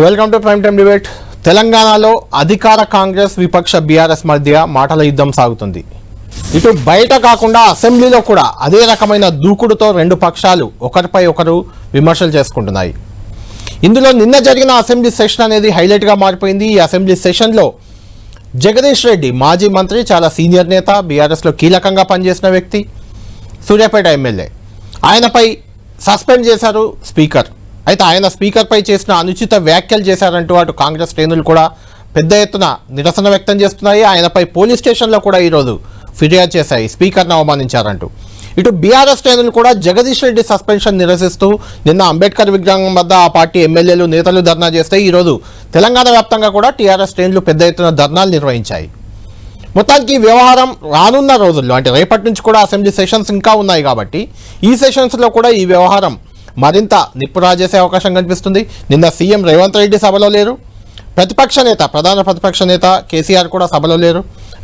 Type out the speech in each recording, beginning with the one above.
Welcome to prime time debate. తెలంగాణలో అధికార కాంగ్రెస్ విపక్ష బీఆర్ఎస్ మధ్య మాటల యుద్ధం సాగుతుంది. ఇటు బయట కాకుండా అసెంబ్లీలో కూడా అదే రకమైన దూకుడుతో రెండు పక్షాలు ఒకరిపై ఒకరు విమర్శలు చేసుకుంటున్నాయి. ఇందులో నిన్న జరిగిన అసెంబ్లీ సెషన్ అనేది హైలైట్గా మారిపోయింది. ఈ అసెంబ్లీ సెషన్లో జగదీష్ రెడ్డి మాజీ మంత్రి, చాలా సీనియర్ నేత, బీఆర్ఎస్లో కీలకంగా పనిచేసిన వ్యక్తి, సూర్యాపేట ఎమ్మెల్యే, ఆయనపై సస్పెండ్ చేశారు స్పీకర్. అయితే ఆయన స్పీకర్పై చేసిన అనుచిత వ్యాఖ్యలు చేశారంటూ అటు కాంగ్రెస్ శ్రేణులు కూడా పెద్ద ఎత్తున నిరసన వ్యక్తం చేస్తున్నాయి. ఆయనపై పోలీస్ స్టేషన్లో కూడా ఈరోజు ఫిర్యాదు చేశాయి, స్పీకర్ను అవమానించారంటూ. ఇటు బీఆర్ఎస్ శ్రేణులు కూడా జగదీష్ రెడ్డి సస్పెన్షన్ నిరసిస్తూ నిన్న అంబేద్కర్ విగ్రహం వద్ద ఆ పార్టీ ఎమ్మెల్యేలు, నేతలు ధర్నా చేస్తే ఈరోజు తెలంగాణ వ్యాప్తంగా కూడా టీఆర్ఎస్ శ్రేణులు పెద్ద ఎత్తున ధర్నాలు నిర్వహించాయి. మొత్తానికి ఈ వ్యవహారం రానున్న రోజుల్లో, అంటే రేపటి నుంచి కూడా అసెంబ్లీ సెషన్స్ ఇంకా ఉన్నాయి కాబట్టి ఈ సెషన్స్లో కూడా ఈ వ్యవహారం మరింత నిప్పు రాజేసే అవకాశం కనిపిస్తుంది. నిన్న సీఎం రేవంత్ రెడ్డి సభలో లేరు, ప్రధాన ప్రతిపక్ష నేత కేసీఆర్ కూడా సభలో లేరు.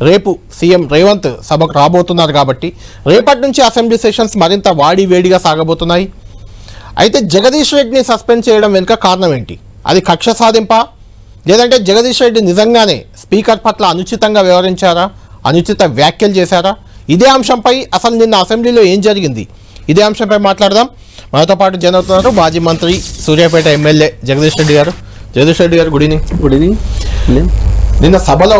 రేపు సీఎం రేవంత్ సభకు రాబోతున్నారు కాబట్టి రేపటి నుంచి అసెంబ్లీ సెషన్స్ మరింత వేడిగా సాగబోతున్నాయి. అయితే జగదీష్ రెడ్డిని సస్పెండ్ చేయడం వెనుక కారణం ఏంటి? అది కక్ష సాధింపా, లేదంటే జగదీష్ రెడ్డి నిజంగానే స్పీకర్ పట్ల అనుచితంగా వ్యవహరించారా, అనుచిత వ్యాఖ్యలు చేశారా? ఇదే అంశంపై అసలు నిన్న అసెంబ్లీలో ఏం జరిగింది, ఇదే అంశంపై మాట్లాడదాం. మనతో పాటు జన అవుతున్నారు మాజీ మంత్రి, సూర్యాపేట ఎమ్మెల్యే జగదీష్ రెడ్డి గారు. జగదీష్ రెడ్డి గారు, గుడ్ ఈవినింగ్. Good evening. నిన్న సభలో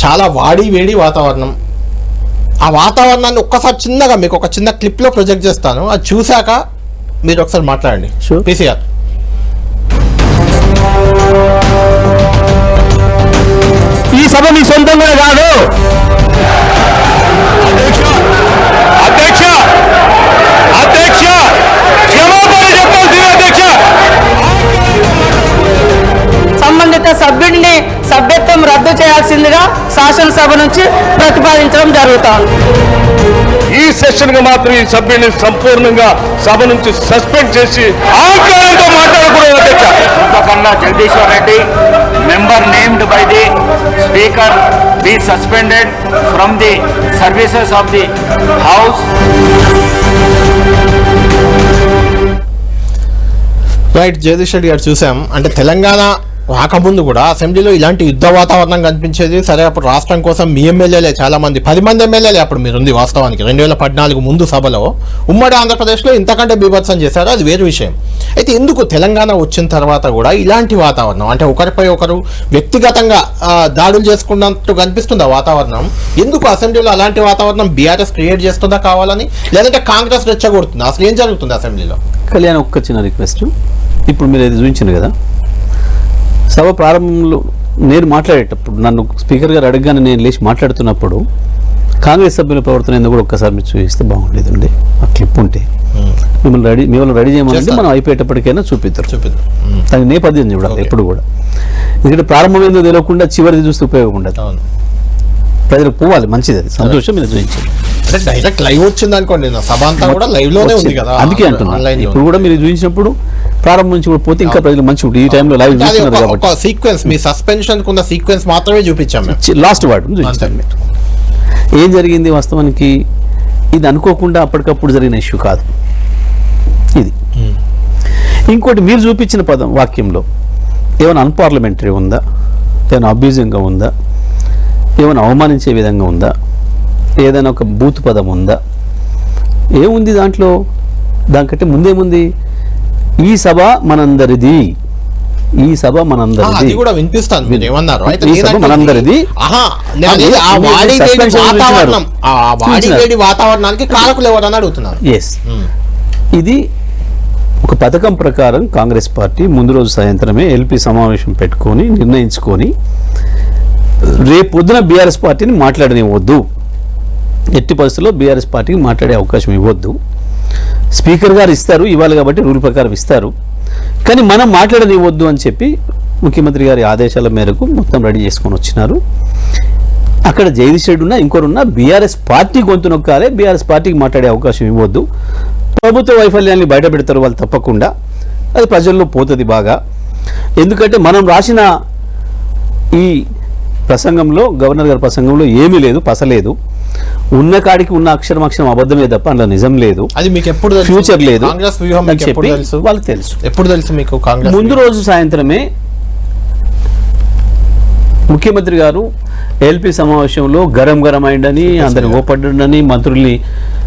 చాలా వేడి వాతావరణం. ఆ వాతావరణాన్ని ఒక్కసారి చిన్నగా మీకు ఒక చిన్న క్లిప్లో ప్రొజెక్ట్ చేస్తాను, అది చూశాక మీరు ఒకసారి మాట్లాడండి. పీసీఆర్. ఈ సభ మీ సొంతంగా కాదు. సంబంధిత సభ్యుడిని సభ్యత్వం రద్దు చేయాల్సిందిగా శాసనసభ నుంచి ప్రతిపాదించడం జరుగుతోంది. ఈ సెషన్ కి మాత్రం ఈ సభ్యుని సంపూర్ణంగా సభ నుంచి సస్పెండ్ చేసి ఆగ్రహంతో మాట్లాడకూడదు. Kanda Jagdishwar Reddy, member named by the Speaker, be suspended from the services of the House. Right, Jagadish Reddy గారు చూసాం. అంటే తెలంగాణ రాకముందు కూడా అసెంబ్లీలో ఇలాంటి యుద్ధ వాతావరణం కనిపించేది. సరే, అప్పుడు రాష్ట్రం కోసం మీ ఎమ్మెల్యేలే చాలామంది, 10 మంది ఎమ్మెల్యేలే అప్పుడు మీరుంది. వాస్తవానికి 2014 ముందు సభలో ఉమ్మడి ఆంధ్రప్రదేశ్లో ఇంతకంటే బీభత్సం చేశారు, అది వేరు విషయం. అయితే ఎందుకు తెలంగాణ వచ్చిన తర్వాత కూడా ఇలాంటి వాతావరణం, అంటే ఒకరిపై ఒకరు వ్యక్తిగతంగా దాడులు చేసుకున్నట్టు కనిపిస్తుంది ఆ వాతావరణం? ఎందుకు అసెంబ్లీలో అలాంటి వాతావరణం బీఆర్ఎస్ క్రియేట్ చేస్తుందా కావాలని, లేదంటే కాంగ్రెస్ రెచ్చగొడుతుందా? అసలు ఏం జరుగుతుంది అసెంబ్లీలో? కళ్యాణ్, ఒక్క చిన్న రిక్వెస్ట్. ఇప్పుడు మీరు ఇది చూపించారు కదా, సభ ప్రారంభంలో నేను మాట్లాడేటప్పుడు నన్ను స్పీకర్ గారు అడగగానే నేను లేచి మాట్లాడుతున్నప్పుడు కాంగ్రెస్ సభ్యుల ప్రవర్తన ఎందుకు కూడా ఒక్కసారి మీరు చూపిస్తే బాగుండేదండి. ఆ క్లిప్ ఉంటే మిమ్మల్ని రెడీ చేయమని మనం అయిపోయేటప్పటికైనా చూపిద్దాం. దాని నేపథ్యం చూడాలి ఎప్పుడు కూడా. ఎందుకంటే ప్రారంభం ఏందో తెలియకుండా చివరిది చూస్తే ఉపయోగం ఉండదు. ప్రజలకు పోవాలి, మంచిది, అది సంతోషం. మీరు చూపించారు డైరెక్ట్ లైవ్ వచ్చింది అనుకోండి, సభ అంతా కూడా లైవ్ లోనే ఉంది కదా, అందుకే అంటున్నాను. ఇప్పుడు కూడా మీరు చూపించినప్పుడు ప్రారంభం నుంచి కూడా పోతే ఇంకా ప్రజలు మంచి ఉంటుంది. ఈ టైంలో లైవ్ చూస్తున్నారు కాబట్టి సీక్వెన్స్, మీ సస్పెన్షన్ కున్న సీక్వెన్స్ మాత్రమే చూపించాం. లాస్ట్ వర్డ్ చూపించాను. మీరు ఏం జరిగింది వాస్తవానికి, ఇది అనుకోకుండా అప్పటికప్పుడు జరిగిన ఇష్యూ కాదు ఇది. ఇంకోటి, మీరు చూపించిన వాక్యంలో ఏమైనా అన్పార్లమెంటరీ ఉందా, ఏమైనా అబ్యూజింగ్గా ఉందా, ఏమైనా అవమానించే విధంగా ఉందా, ఏదైనా ఒక బూత్ పదం ఉందా, ఏముంది దాంట్లో? దానికంటే ముందేముంది, ఈ సభ మనందరిది, ఈ సభ మనందరిది కూడా వినిపిస్తాను. మీరు ఏమన్నారు? ఈ సభ మనందరిది. వాతావరణానికి కారకులు ఎవరని అడుగుతున్నారు. ఎస్, ఇది ఒక పథకం ప్రకారం కాంగ్రెస్ పార్టీ ముందు రోజు సాయంత్రమే ఎల్పీ సమావేశం పెట్టుకొని నిర్ణయించుకొని రేపు పొద్దున బీఆర్ఎస్ పార్టీని మాట్లాడనివ్వద్దు, ఎట్టి పరిస్థితుల్లో బీఆర్ఎస్ పార్టీకి మాట్లాడే అవకాశం ఇవ్వద్దు. స్పీకర్ గారు ఇస్తారు ఇవ్వాలి కాబట్టి రూల్ ప్రకారం ఇస్తారు, కానీ మనం మాట్లాడనివ్వద్దు అని చెప్పి ముఖ్యమంత్రి గారి ఆదేశాల మేరకు మొత్తం రెడీ చేసుకొని వచ్చినారు. అక్కడ జగదీష్ రెడ్డి ఉన్నా ఇంకోరున్నా బీఆర్ఎస్ పార్టీ గొంతు నొక్కాలి, బీఆర్ఎస్ పార్టీకి మాట్లాడే అవకాశం ఇవ్వద్దు. ప్రభుత్వ వైఫల్యాన్ని బయట పెడతారు వాళ్ళు తప్పకుండా, అది ప్రజల్లో పోతుంది బాగా. ఎందుకంటే మనం రాసిన ఈ ప్రసంగంలో, గవర్నర్ గారి ప్రసంగంలో ఏమీ లేదు, పసలేదు. ఉన్న కాడికి ఉన్న అక్షరం అబద్ధమే తప్ప అందులో నిజం లేదు, అది మీకు ఎప్పుడు తెలుసు? ఫ్యూచర్ లేదు కాంగ్రెస్ వ్యూహం అని మీకు ఎప్పుడు చెప్పి తెలుసు? వాళ్ళకి తెలుసు. ఎప్పుడు తెలుసు మీకు కాంగ్రెస్ ముందు రోజు సాయంత్రమే ముఖ్యమంత్రి గారు ఎల్పీ సమావేశంలో గరం అయిందని, అందరిని ఓపడ్డని, మంత్రుల్ని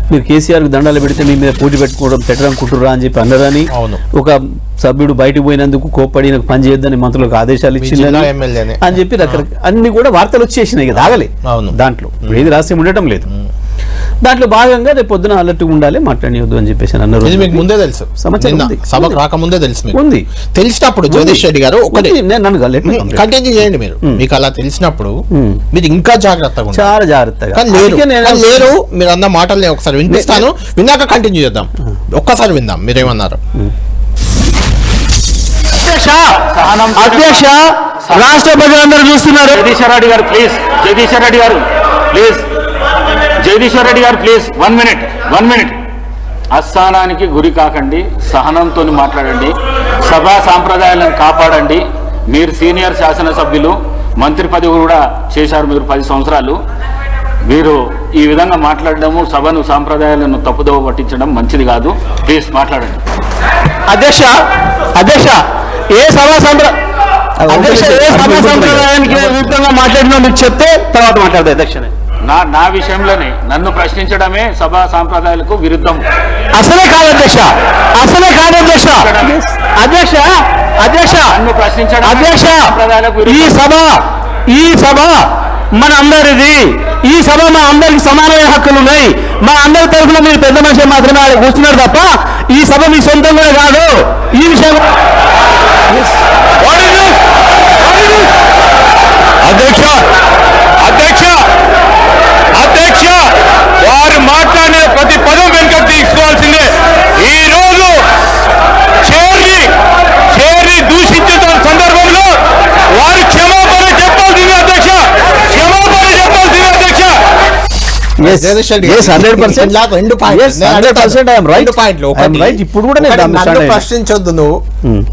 మీరు కేసీఆర్ దండాలు పెడితే మీ మీద పోటీ పెట్టడం కుట్రురా అని చెప్పి అన్నారని, అవును. ఒక సభ్యుడు బయటకు పోయినందుకు కోప్పడి నాకు పని చేయొద్దని మంత్రులకు ఆదేశాలు ఇచ్చిందని ఎమ్మెల్యేనే అని చెప్పి రకరకాల అన్ని కూడా వార్తలు వచ్చేసినాయి కదా, ఆగలే అవును. దాంట్లో ఏది రహస్యం ఉండటం లేదు. దాంట్లో భాగంగా రేపు పొద్దున అలర్ట్గా ఉండాలి, మాట్లాడవద్దు అని చెప్పేసి అన్నారు. ఇది మీకు ముందే తెలుసు? సమాచారం నిన్న ఉంది. సభకు రాకముందే తెలుసు మీకు? ఉంది. తెలిసినప్పుడు జగదీష్ రెడ్డి గారు ఒకటి నన్ను కంటిన్యూ చేయండి. మీరు మీకు అలా తెలిసినప్పుడు మీరు ఇంకా జాగ్రత్తగా ఉండాలి. చాలా జాగ్రత్తగా. కానీ లేరు. అందుకే నేను- కానీ లేరు. మీరు అన్న మాటల్ని ఒకసారి వినిపిస్తాను, విన్నాక కంటిన్యూ చేద్దాం. ఒక్కసారి విందాం మీరేమన్నారు. అధ్యక్ష, రాష్ట్ర ప్రజలందరూ చూస్తున్నారు. జగదీశ్వర్ రెడ్డి గారు ప్లీజ్, జగదీశ్వర్ రెడ్డి గారు ప్లీజ్, జగదీశ్వర్ రెడ్డి గారు ప్లీజ్, 1 minute. అస్థానానికి గురి కాకండి, సహనంతో మాట్లాడండి, సభా సాంప్రదాయాలను కాపాడండి. మీరు సీనియర్ శాసనసభ్యులు, మంత్రి పదవి కూడా చేశారు మీరు 10 సంవత్సరాలు. మీరు ఈ విధంగా మాట్లాడడము, సభను సాంప్రదాయాలను తప్పుదోవ పట్టించడం మంచిది కాదు. ప్లీజ్ మాట్లాడండి. అధ్యక్ష, ఏ సభా సంప్రదాయానికి విరుద్ధంగా మాట్లాడినా మీరు చెప్తే తర్వాత మాట్లాడతాయి. అధ్యక్ష, నా విషయంలోనే నన్ను ప్రశ్నించడమే సభా సాంప్రదాయాలకు విరుద్ధం. అసలే కాదు అధ్యక్ష. నన్ను ప్రశ్నించడం అధ్యక్ష, సాంప్రదాయాలకు ఈ సభ మన అందరిది. ఈ సభ మా అందరికి సమానమైన హక్కులు ఉన్నాయి. మా అందరి తరఫున మీరు పెద్ద మనిషి మాత్రమే ఆడ కూర్చున్నారు తప్ప ఈ సభ మీ సొంతం కూడా కాదు. ఈ విషయం అధ్యక్ష, వారు మాట్లాడిన ప్రతి పదం వెనుక తీసుకోవాల్సిందే. ఈ రోజు చేరి దూషించిన సందర్భంలో వారు క్షమాపణ చెప్పాల్సింది అధ్యక్ష. జగదీష్ రెడ్డి Yes, 100%. ఇలా రెండు పాయింట్లు. Yes, 100% I am right. రెండు పాయింట్లు. I am right. ఇప్పుడు కూడా నేను దాన్ని నన్ను stand అయ్యాను. ప్రశ్నించొద్దు నువ్వు.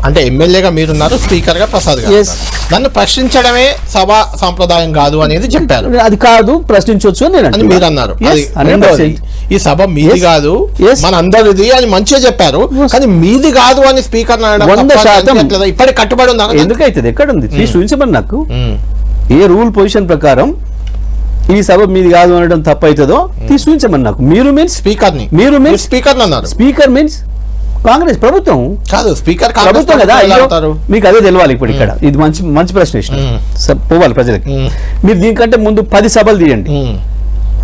అంటే ఎమ్మెల్యేగా మీరున్నారు, స్పీకర్ గా ప్రసాద్ గారు Yes. ఉన్నారు. నన్ను ప్రశ్నించడమే సభా సాంప్రదాయం కాదు అనేది చెప్పారు. అది కాదు, ప్రశ్నించవచ్చు అని నేను అని అంటున్నా. మీరు అన్నారు. Yes, అది 100%. రెండోది, ఈ సభ మీది Yes. కాదు, Yes. మన అందరిది అని మంచిగా చెప్పారు. Yes. కానీ మీది కాదు అని స్పీకర్ 100% ఇప్పటికి కట్టుబడి ఉందా? ఎందుకైతే ఎక్కడ ఉంది చూపించమని నాకు. ఏ రూల్ పొజిషన్ ప్రకారం ఈ సభ మీది కాదు అనడం తప్పు అవుతుందో చూపించమని నాకు. మీరు మీన్స్ స్పీకర్ ని మీరు మీన్స్ స్పీకర్ అన్నారు. స్పీకర్ మీన్స్ కాంగ్రెస్ ప్రభుత్వం కాదు, స్పీకర్ ప్రభుత్వం కదా. అయ్యో, అంటారు. మీకు అదే తెలియాలి ఇప్పుడు ఇక్కడ. ఇది మంచి ప్రశ్న ఇష్టం పోవాలి ప్రజలకి. మీరు దీనికంటే ముందు 10 సభలు తీయండి,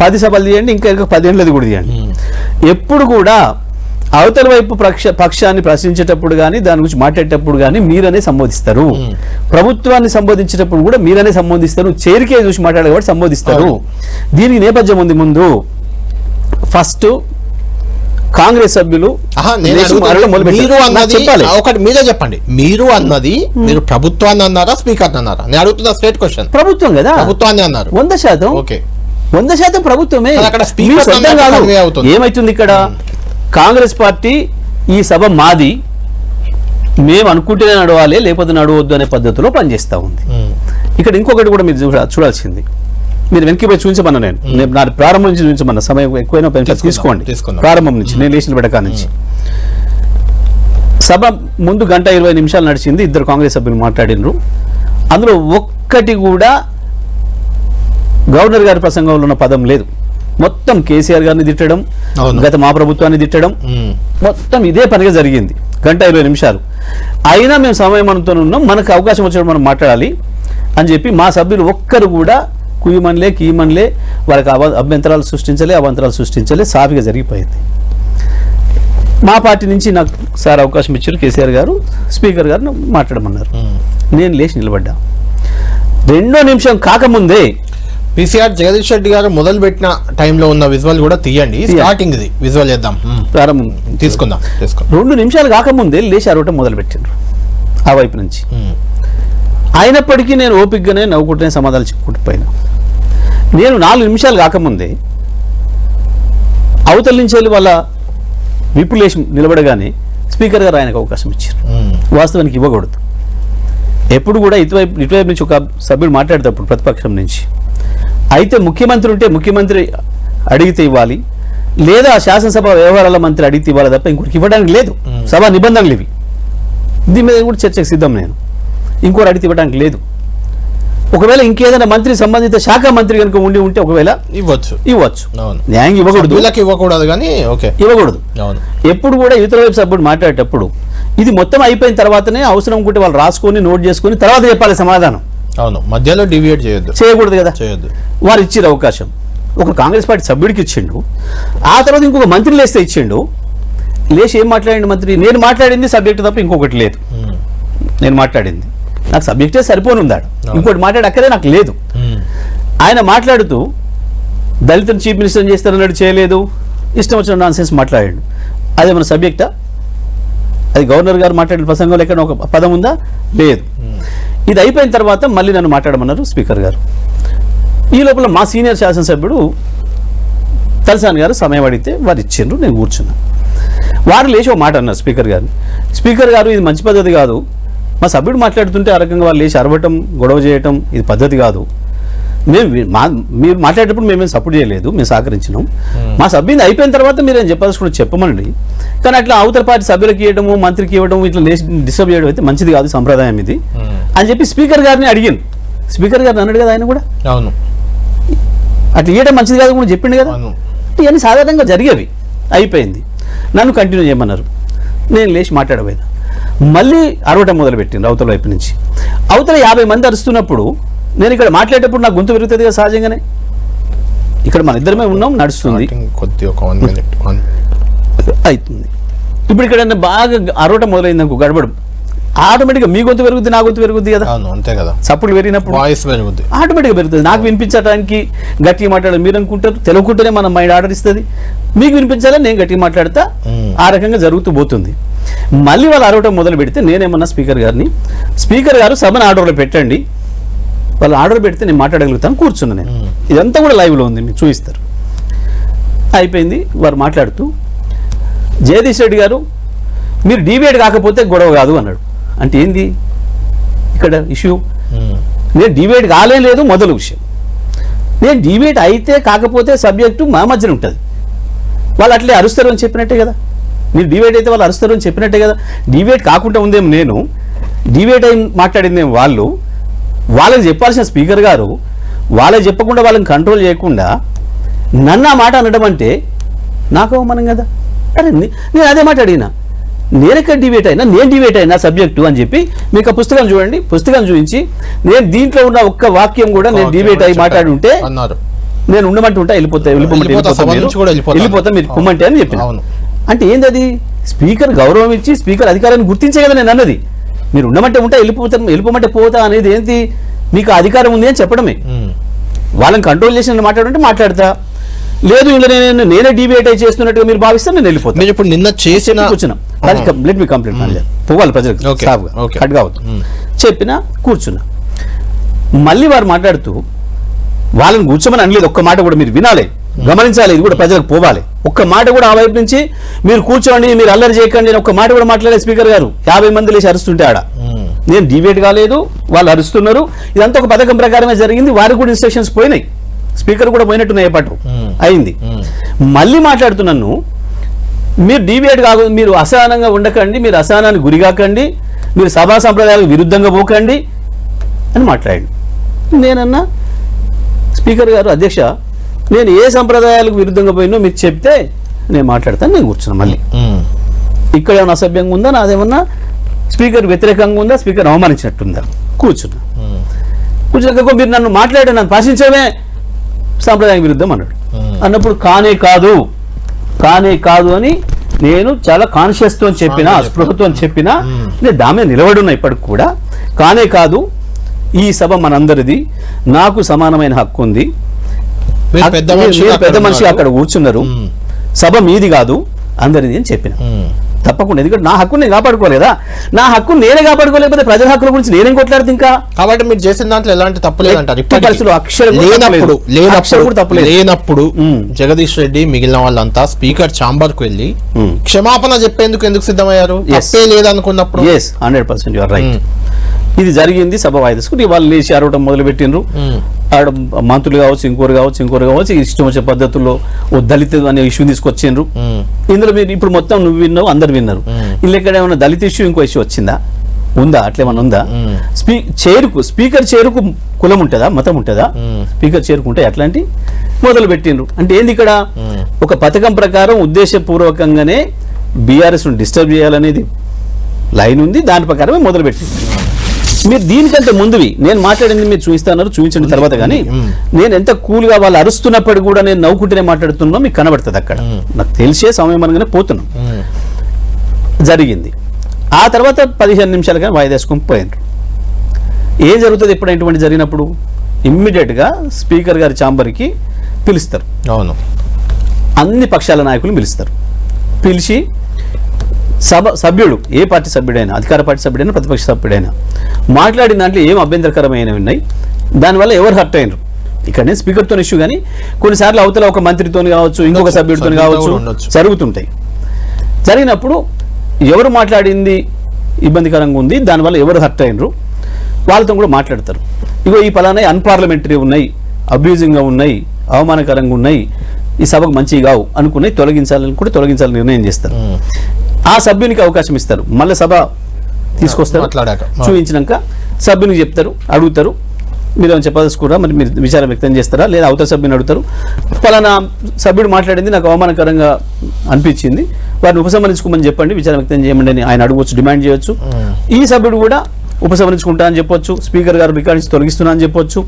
10 సభలు తీయండి, ఇంకా 10 ఏళ్ళది కూడా తీయండి. ఎప్పుడు కూడా అవతల వైపు పక్షాన్ని ప్రశ్నించేటప్పుడు కానీ, దాని గురించి మాట్లాడేటప్పుడు కానీ మీరనే సంబోధిస్తారు. ప్రభుత్వాన్ని సంబోధించేటప్పుడు కూడా మీరనే సంబోధిస్తారు. చేరికే చూసి మాట్లాడేవాడు సంబోధిస్తారు. దీనికి నేపథ్యం ఉంది. ముందు ఫస్ట్ కాంగ్రెస్ సభ్యులు మీరు అన్నది ఒకటి మీరే చెప్పండి. మీరు అన్నది మీరు ప్రభుత్వాన్ని అన్నారా, స్పీకర్ అన్నారా? నేను అడుగుతున్న స్ట్రేట్ క్వశ్చన్. ప్రభుత్వం కదా, ప్రభుత్వాన్ని అన్నారు. 100%. ఓకే, 100% ప్రభుత్వమే. అక్కడ స్పీకర్ మీరు సొంతం కాదు. అవుతుంది. ఏమైతుంది ఇక్కడ? కాంగ్రెస్ పార్టీ ఈ సభ మాది, మేము అనుకుంటేనే నడవాలి, లేకపోతే నడవద్దు అనే పద్ధతిలో పనిచేస్తూ ఉంది. ఇక్కడ ఇంకొకటి కూడా మీరు చూడాల్సింది. మీరు వెనక్కి పోయి చూపించమన్నా, నేను నా ప్రారంభం నుంచి చూపించమన్నా. సమయం ఎక్కువైనా తీసుకోండి. ప్రారంభం నుంచి, నేను లేచిన బెడకా నుంచి. సభ ముందు 1:20 నిమిషాలు నడిచింది. 2 కాంగ్రెస్ సభ్యులు మాట్లాడినరు. అందులో ఒక్కటి కూడా గవర్నర్ గారి ప్రసంగంలో ఉన్న పదం లేదు. మొత్తం కేసీఆర్ గారిని తిట్టడం, గత మా ప్రభుత్వాన్ని తిట్టడం, మొత్తం ఇదే పనిగా జరిగింది 1:20 నిమిషాలు. అయినా మేము సమయమంతో ఉన్నాం, మనకు అవకాశం వచ్చినప్పుడు మనం మాట్లాడాలి అని చెప్పి మా సభ్యులు ఒక్కరు కూడా కుయ్యమనిలే కీయమనిలే, వాళ్ళకి అభ్యంతరాలు సృష్టించలే, సాఫీగా జరిగిపోయింది. మా పార్టీ నుంచి నాకు సార్ అవకాశం ఇచ్చారు, కేసీఆర్ గారు, స్పీకర్ గారు మాట్లాడమన్నారు. నేను లేచి నిలబడ్డా. 2వ నిమిషం కాకముందే పీసీఆర్ జగదీష్ రెడ్డి గారు మొదలు పెట్టిన టైంలో ఉన్న విజువల్ కూడా తీయండి. స్టార్టింగ్ ఇది విజువల్ చేద్దాం, ప్రారంభం తీసుకుందాం. 2 నిమిషాలు కాకముందే లేచి అరవటం మొదలు పెట్టిండ్రు ఆ వైపు నుంచి. అయినప్పటికీ నేను ఓపికగానే నవ్వుకుంటూనే సమాధానం చెప్పుకుంటూ పోయినా. నేను 4 నిమిషాలు కాకముందే అవతల నుంచి వెళ్ళి వాళ్ళ విపులేష్ నిలబడగానే స్పీకర్ గారు ఆయనకు అవకాశం ఇచ్చారు. వాస్తవానికి ఇవ్వకూడదు. ఎప్పుడు కూడా ఇటువైపు నుంచి ఒక సభ్యుడు మాట్లాడేటప్పుడు ప్రతిపక్షం నుంచి అయితే ముఖ్యమంత్రి ఉంటే ముఖ్యమంత్రి అడిగితే ఇవ్వాలి, లేదా శాసనసభ వ్యవహారాల మంత్రి అడిగితే ఇవ్వాలి తప్ప ఇంకోటి ఇవ్వడానికి లేదు. సభ నిబంధనలు ఇవి. దీని మీద కూడా చర్చకు సిద్ధం నేను. ఇంకోటి అడిగితే ఇవ్వడానికి లేదు. ఒకవేళ ఇంకేదైనా మంత్రి సంబంధిత శాఖ మంత్రి కనుక ఉంటే ఒకవేళ ఇవ్వచ్చు. న్యాయంగా ఇవ్వకూడదు కానీ ఇవ్వకూడదు. ఎప్పుడు కూడా ఇతర వైపు సభ్యుడు మాట్లాడేటప్పుడు ఇది మొత్తం అయిపోయిన తర్వాతనే అవసరం ఉంటే వాళ్ళు రాసుకొని నోట్ చేసుకొని తర్వాత చెప్పాలి సమాధానం. అవును, మధ్యలో డివియేట్ చేయకూడదు కదా. వారు ఇచ్చిన అవకాశం ఒక కాంగ్రెస్ పార్టీ సభ్యుడికి ఇచ్చిండు, ఆ తర్వాత ఇంకొక మంత్రి లేస్తే ఇచ్చిండు. లేచి ఏం మాట్లాడిండు మంత్రి? నేను మాట్లాడింది సబ్జెక్ట్ తప్ప ఇంకొకటి లేదు. నేను మాట్లాడింది నాకు సబ్జెక్టే సరిపోనుందాడు, ఇంకోటి మాట్లాడక్కడే నాకు లేదు. ఆయన మాట్లాడుతూ దళితులు చీఫ్ మినిస్టర్ చేస్తారన్నాడు, చేయలేదు, ఇష్టం వచ్చిన నాన్ సెన్స్ మాట్లాడాడు. అదేమన్నా సబ్జెక్టా? అది గవర్నర్ గారు మాట్లాడిన ప్రసంగంలో ఎక్కడ ఒక పదం ఉందా? లేదు. ఇది అయిపోయిన తర్వాత మళ్ళీ నన్ను మాట్లాడమన్నారు స్పీకర్ గారు. ఈ లోపల మా సీనియర్ శాసనసభ్యుడు తలసాని గారు సమయం అడిగితే వారు ఇచ్చిండ్రు, నేను కూర్చున్నా. వారు లేచి ఒక మాట అన్నారు స్పీకర్ గారిని. స్పీకర్ గారు, ఇది మంచి పద్ధతి కాదు, మా సభ్యుడు మాట్లాడుతుంటే ఆ రకంగా వాళ్ళు లేచి అరవటం, గొడవ చేయటం ఇది పద్ధతి కాదు. మీరు మాట్లాడేటప్పుడు మేమేం సపోర్ట్ చేయలేదు, మేము సహకరించినాం. మా సభ్యుని అయిపోయిన తర్వాత మీరేం చెప్పాల్సుకుంటే చెప్పమనండి, కానీ అట్లా అవతల పార్టీ సభ్యులకి ఇవ్వడము, మంత్రికి ఇవ్వడం, ఇట్లా లేచి డిస్టర్బ్ చేయడం అయితే మంచిది కాదు, సంప్రదాయం ఇది అని చెప్పి స్పీకర్ గారిని అడిగాను. స్పీకర్ గారిని అన్నాడు కదా ఆయన కూడా, అవును అట్లా ఇవ్వడం మంచిది కాదు కూడా చెప్పిండు కదా. ఇవన్నీ సాధారణంగా జరిగేవి. అయిపోయింది, నన్ను కంటిన్యూ చేయమన్నారు. నేను లేచి మాట్లాడబోయినా మళ్ళీ అరవటం మొదలుపెట్టింది అవతల వైపు నుంచి. అవతల 50 మంది అరుస్తున్నప్పుడు నేను ఇక్కడ మాట్లాడేటప్పుడు నాకు గొంతు పెరుగుతుంది కదా సహజంగానే. ఇక్కడ మన ఇద్దరమే ఉన్నాం, నడుస్తుంది, అవుతుంది. ఇప్పుడు ఇక్కడ బాగా అరవటం మొదలైంది అనుకో, గడబడు, ఆటోమేటిక్గా మీ గొంతు పెరుగుద్ది, నా గొంతు పెరుగుద్ది కదా. అంతే కదా, సప్పుడు పెరిగినప్పుడు వాయిస్ పెరుగుద్ది, ఆటోమేటిక్గా పెరుగుతుంది. నాకు వినిపించడానికి గట్టిగా మాట్లాడాలి మీరు అనుకుంటారు, తెలుగుకుంటేనే మన మైండ్ ఆర్డర్ ఇస్తుంది. మీకు వినిపించాలని నేను గట్టిగా మాట్లాడతా, ఆ రకంగా జరుగుతూ పోతుంది. మళ్ళీ వాళ్ళు అరవటం మొదలు పెడితే నేనేమన్నా స్పీకర్ గారిని, స్పీకర్ గారు సభను ఆర్డర్లో పెట్టండి, వాళ్ళు ఆర్డర్ పెడితే నేను మాట్లాడగలుగుతాను, కూర్చున్నా నేను. ఇదంతా కూడా లైవ్లో ఉంది, మీకు చూపిస్తారు. అయిపోయింది. వారు మాట్లాడుతూ జగదీష్ రెడ్డి గారు మీరు డిబేట్ కాకపోతే గొడవ కాదు అన్నాడు. అంటే ఏంది ఇక్కడ ఇష్యూ? నేను డిబేట్ కాలేదు మొదలు విషయం. నేను డిబేట్ అయితే కాకపోతే సబ్జెక్టు మా మధ్యన ఉంటుంది. వాళ్ళు అట్లే అరుస్తారు అని చెప్పినట్టే కదా. మీరు డిబేట్ అయితే వాళ్ళు అరుస్తారు అని చెప్పినట్టే కదా. డిబేట్ కాకుండా ఉందేం నేను, డిబేట్ అయి మాట్లాడిందేం వాళ్ళు. వాళ్ళకి చెప్పాల్సిన స్పీకర్ గారు వాళ్ళకి చెప్పకుండా వాళ్ళని కంట్రోల్ చేయకుండా నన్ను ఆ మాట అనడం అంటే నాకు అవమానం కదా. అరే నేను అదే మాట అడిగినా, నేనెక్కడ డిబేట్ అయినా, నేను డిబేట్ అయినా సబ్జెక్టు అని చెప్పి మీకు ఆ పుస్తకం చూడండి, పుస్తకం చూపించి నేను దీంట్లో ఉన్న ఒక్క వాక్యం కూడా నేను డిబేట్ అయి మాట్లాడి ఉంటే నేను ఉండమంటే ఉంటా, వెళ్ళిపోతా మీరు కుమ్మంటే అని చెప్పిన. అంటే ఏంది అది? స్పీకర్ గౌరవం ఇచ్చి స్పీకర్ అధికారాన్ని గుర్తించే కదా నేను అన్నది. మీరు ఉండమంటే ఉంటా, వెళ్ళిపోమంటే పోతా అనేది ఏంటి? మీకు అధికారం ఉంది అని చెప్పడమే. వాళ్ళని కంట్రోల్ చేసి నన్ను మాట్లాడుంటే మాట్లాడతా, లేదు ఇలా నేనే డిబేట్ అయి చేస్తున్నట్టుగా మీరు భావిస్తే నేను వెళ్ళిపోతాను. ఇప్పుడు నిన్న చేసిన కూర్చున్నాం, లెట్ మీ కంప్లీట్ పోవాలి ప్రజలకు కట్ కావద్దు చెప్పినా కూర్చున్నా. మళ్ళీ వారు మాట్లాడుతూ వాళ్ళని కూర్చోమని అనలేదు, ఒక్క మాట కూడా మీరు వినాలి, గమనించాలి, ఇది కూడా ప్రజలకు పోవాలి. ఒక్క మాట కూడా ఆ వైపు నుంచి మీరు కూర్చోండి, మీరు అల్లరి చేయకండి అని ఒక్క మాట కూడా మాట్లాడే స్పీకర్ గారు. 50 మంది లేచి అరుస్తుంటే ఆడ నేను డిబేట్ కాలేదు, వాళ్ళు అరుస్తున్నారు. ఇదంతా ఒక పథకం ప్రకారమే జరిగింది. వారికి కూడా ఇన్స్ట్రక్షన్స్ పోయినాయి, స్పీకర్ కూడా పోయినట్టున్నాయి, పాటు అయింది. మళ్ళీ మాట్లాడుతున్నాను, మీరు డిబేట్ కాదు, మీరు అసహనంగా ఉండకండి, మీరు అసహనానికి గురికాకండి, మీరు సభా సంప్రదాయాలకు విరుద్ధంగా పోకండి అని మాట్లాడండి. నేనన్నా స్పీకర్ గారు, అధ్యక్ష నేను ఏ సంప్రదాయాలకు విరుద్ధంగా పోయినో మీకు చెప్తే నేను మాట్లాడతాను. నేను కూర్చున్నా. మళ్ళీ ఇక్కడ ఏమైనా అసభ్యంగా ఉందా, నాదేమన్నా స్పీకర్ వ్యతిరేకంగా ఉందా, స్పీకర్ అవమానించినట్టుందా? కూర్చున్నా. కూర్చున్నాక మీరు నన్ను మాట్లాడే నన్ను ప్రశ్నించడమే సాంప్రదాయం విరుద్ధం అన్నాడు. అన్నప్పుడు కానే కాదు అని నేను చాలా కాన్షియస్తో చెప్పినా, స్పృహతో చెప్పినా, నేను దామే నిలబడున్నా ఇప్పటికి కూడా. కానే కాదు, ఈ సభ మనందరిది, నాకు సమానమైన హక్కు ఉంది, పెద్ద మనిషి అక్కడ కూర్చున్నారు, సభ మీది కాదు అందరిది అని చెప్పిన. తప్పకుండా, ఎందుకంటే నా హక్కు నేను కాపాడుకోలేదా, నా హక్కు నేనే కాపాడుకోలేకపోతే ప్రజల హక్కుల గురించి నేనేం కొట్లాడుతు ఇంకా. కాబట్టి మీరు చేసిన దాంట్లో ఎలాంటి తప్పు లేదంటారు. లేనప్పుడు జగదీష్ రెడ్డి మిగిలిన వాళ్ళంతా స్పీకర్ ఛాంబర్ కు వెళ్ళి క్షమాపణ చెప్పేందుకు ఎందుకు సిద్ధమయ్యారు? తప్పే లేదనుకున్నప్పుడు 100% ఇది జరిగింది, సభ వాయిదాసుకుని వాళ్ళు లేచి అరవటం మొదలు పెట్టిండ్రు. ఆడ మంత్రులు కావచ్చు, ఇంకోరు కావచ్చు, ఇష్టం వచ్చే పద్ధతుల్లో ఓ దళిత అనే ఇష్యూ తీసుకొచ్చిండ్రు. ఇందులో మీరు ఇప్పుడు మొత్తం నువ్వు విన్నావు, అందరు విన్నారు. ఇందులో ఎక్కడ ఏమైనా దళిత ఇష్యూ ఇంకో ఇష్యూ వచ్చిందా? ఉందా? అట్లేమన్నా ఉందా? స్పీకర్ చేరుకు కులం ఉంటుందా, మతం ఉంటుందా? స్పీకర్ చేరుకుంటే అట్లాంటి మొదలు పెట్టిండ్రు. అంటే ఏంది ఇక్కడ? ఒక పథకం ప్రకారం ఉద్దేశపూర్వకంగానే బీఆర్ఎస్ ను డిస్టర్బ్ చేయాలనేది లైన్ ఉంది, దాని ప్రకారమే మొదలు పెట్టింది. మీరు దీనికంటే ముందువి నేను మాట్లాడింది మీరు చూపించిన తర్వాత కానీ నేను ఎంత కూల్గా వాళ్ళు అరుస్తున్నప్పుడు కూడా నేను నవ్వుకుంటూనే మాట్లాడుతున్నా మీకు కనబడుతుంది. అక్కడ నాకు తెలిసే సమయం అనగానే పోతున్నాం. జరిగింది. ఆ తర్వాత 15 నిమిషాలుగా వాయిదేసుకొని పోయినారు. ఏం జరుగుతుంది ఎప్పుడైనా ఇటువంటి జరిగినప్పుడు? ఇమ్మీడియట్గా స్పీకర్ గారి ఛాంబర్కి పిలుస్తారు. అవును, అన్ని పక్షాల నాయకులు పిలుస్తారు. పిలిచి సభ్యుడు, ఏ పార్టీ సభ్యుడైనా, అధికార పార్టీ సభ్యుడైనా, ప్రతిపక్ష సభ్యుడైనా మాట్లాడిన దాంట్లో ఏం అభ్యంతరకరమైనవి ఉన్నాయి, దానివల్ల ఎవరు హర్ట్ అయినరు. ఇక్కడ నేను స్పీకర్తో ఇష్యూ కానీ కొన్నిసార్లు అవతల ఒక మంత్రితో కావచ్చు, ఇంకొక సభ్యుడితో కావచ్చు, జరుగుతుంటాయి. జరిగినప్పుడు ఎవరు మాట్లాడింది ఇబ్బందికరంగా ఉంది, దానివల్ల ఎవరు హర్ట్ అయినరు, వాళ్ళతో కూడా మాట్లాడతారు. ఇగో ఈ పలానా అన్పార్లమెంటరీ ఉన్నాయి, అబ్యూజింగ్గా ఉన్నాయి, అవమానకరంగా ఉన్నాయి, ఈ సభకు మంచివి కావు అనుకున్నాయి, తొలగించాలని నిర్ణయం చేస్తారు. ఆ సభ్యునికి అవకాశం ఇస్తారు. మళ్ళీ సభ తీసుకొస్తారు, చూపించినాక సభ్యునికి చెప్తారు, అడుగుతారు, మీరు ఏమైనా చెప్పదలుచుకున్నారా, మరి మీరు విచారం వ్యక్తం చేస్తారా, లేదా అవతల సభ్యుని అడుగుతారు. ఫలానా సభ్యుడు మాట్లాడింది నాకు అవమానకరంగా అనిపించింది, వారిని ఉపసంహరించుకోమని చెప్పండి, విచారం వ్యక్తం చేయమండి అని ఆయన అడగవచ్చు, డిమాండ్ చేయొచ్చు. ఈ సభ్యుడు కూడా ఉపసంహరించుకుంటా అని చెప్పొచ్చు, స్పీకర్ గారు రికార్డ్ నుంచి తొలగిస్తున్నా అని చెప్పొచ్చు.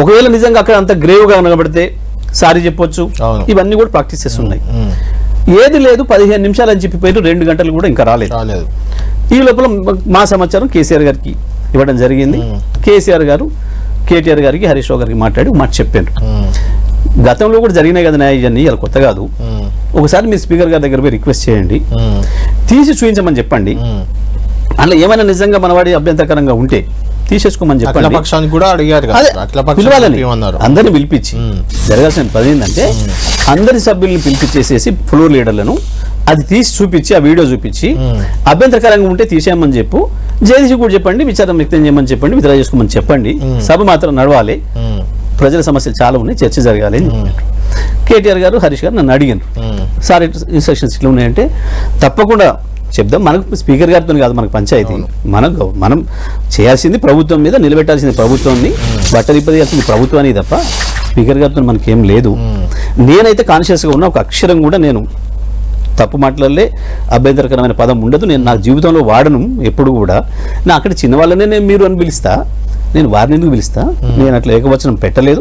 ఒకవేళ నిజంగా అక్కడ అంత గ్రేవ్గా కనబడితే సారీ చెప్పొచ్చు. ఇవన్నీ కూడా ప్రాక్టీసెస్ ఉన్నాయి. ఏది లేదు 15 నిమిషాలు అని చెప్పిపోయారు, 2 గంటలు కూడా ఇంకా రాలేదు. ఈ లోపల మా సమాచారం కేసీఆర్ గారికి ఇవ్వడం జరిగింది. కేసీఆర్ గారు కేటీఆర్ గారికి, హరీష్ రావు గారికి మాట్లాడి మాట చెప్పారు. గతంలో కూడా జరిగినాయి కదా ఇవన్నీ, ఇలా కొత్త కాదు. ఒకసారి మీరు స్పీకర్ గారి దగ్గర పోయి రిక్వెస్ట్ చేయండి, తీసి చూపించమని చెప్పండి. అట్లా ఏమైనా నిజంగా మనవాడి అభ్యంతరకరంగా ఉంటే తీసేసుకోమని చెప్పండి. పిలవాలని అందరిని పిలిపించి జరగాల్సిన పని ఏంటంటే అందరి సభ్యుల్ని పిలిపించేసేసి ఫ్లోర్ లీడర్లను అది తీసి చూపించి, ఆ వీడియో చూపించి అభ్యంతరకరంగా ఉంటే తీసేయమని చెప్పు, జేడీసీ కూడా చెప్పండి, విచారం వ్యక్తం చేయమని చెప్పండి, విత్డ్రా చేసుకోమని చెప్పండి. సభ మాత్రం నడవాలి, ప్రజల సమస్యలు చాలా ఉన్నాయి, చర్చ జరగాలి అని చెప్పారు. కేటీఆర్ గారు, హరీష్ గారు నన్ను అడిగాను, సార్ ఇన్స్ట్రక్షన్స్ ఇట్లా ఉన్నాయంటే తప్పకుండా చెప్దాం. మనకు స్పీకర్ గారితో కాదు మనకు పంచాయతీ, మనం చేయాల్సింది ప్రభుత్వం మీద, నిలబెట్టాల్సింది ప్రభుత్వాన్ని, బట్టలిప్పదీయాల్సింది ప్రభుత్వాన్ని తప్ప స్పీకర్ గారితో మనకేం లేదు. నేనైతే కాన్షియస్గా ఉన్న ఒక అక్షరం కూడా నేను తప్పు మాట్లాడలే, అభ్యంతరకరమైన పదం ఉండదు, నేను నా జీవితంలో వాడను ఎప్పుడు కూడా. నా అక్కడ చిన్నవాళ్ళనే నేను మీరు అని పిలుస్తా, నేను వారిని ఎందుకు పిలుస్తా? నేను అట్లా ఏకవచనం పెట్టలేదు.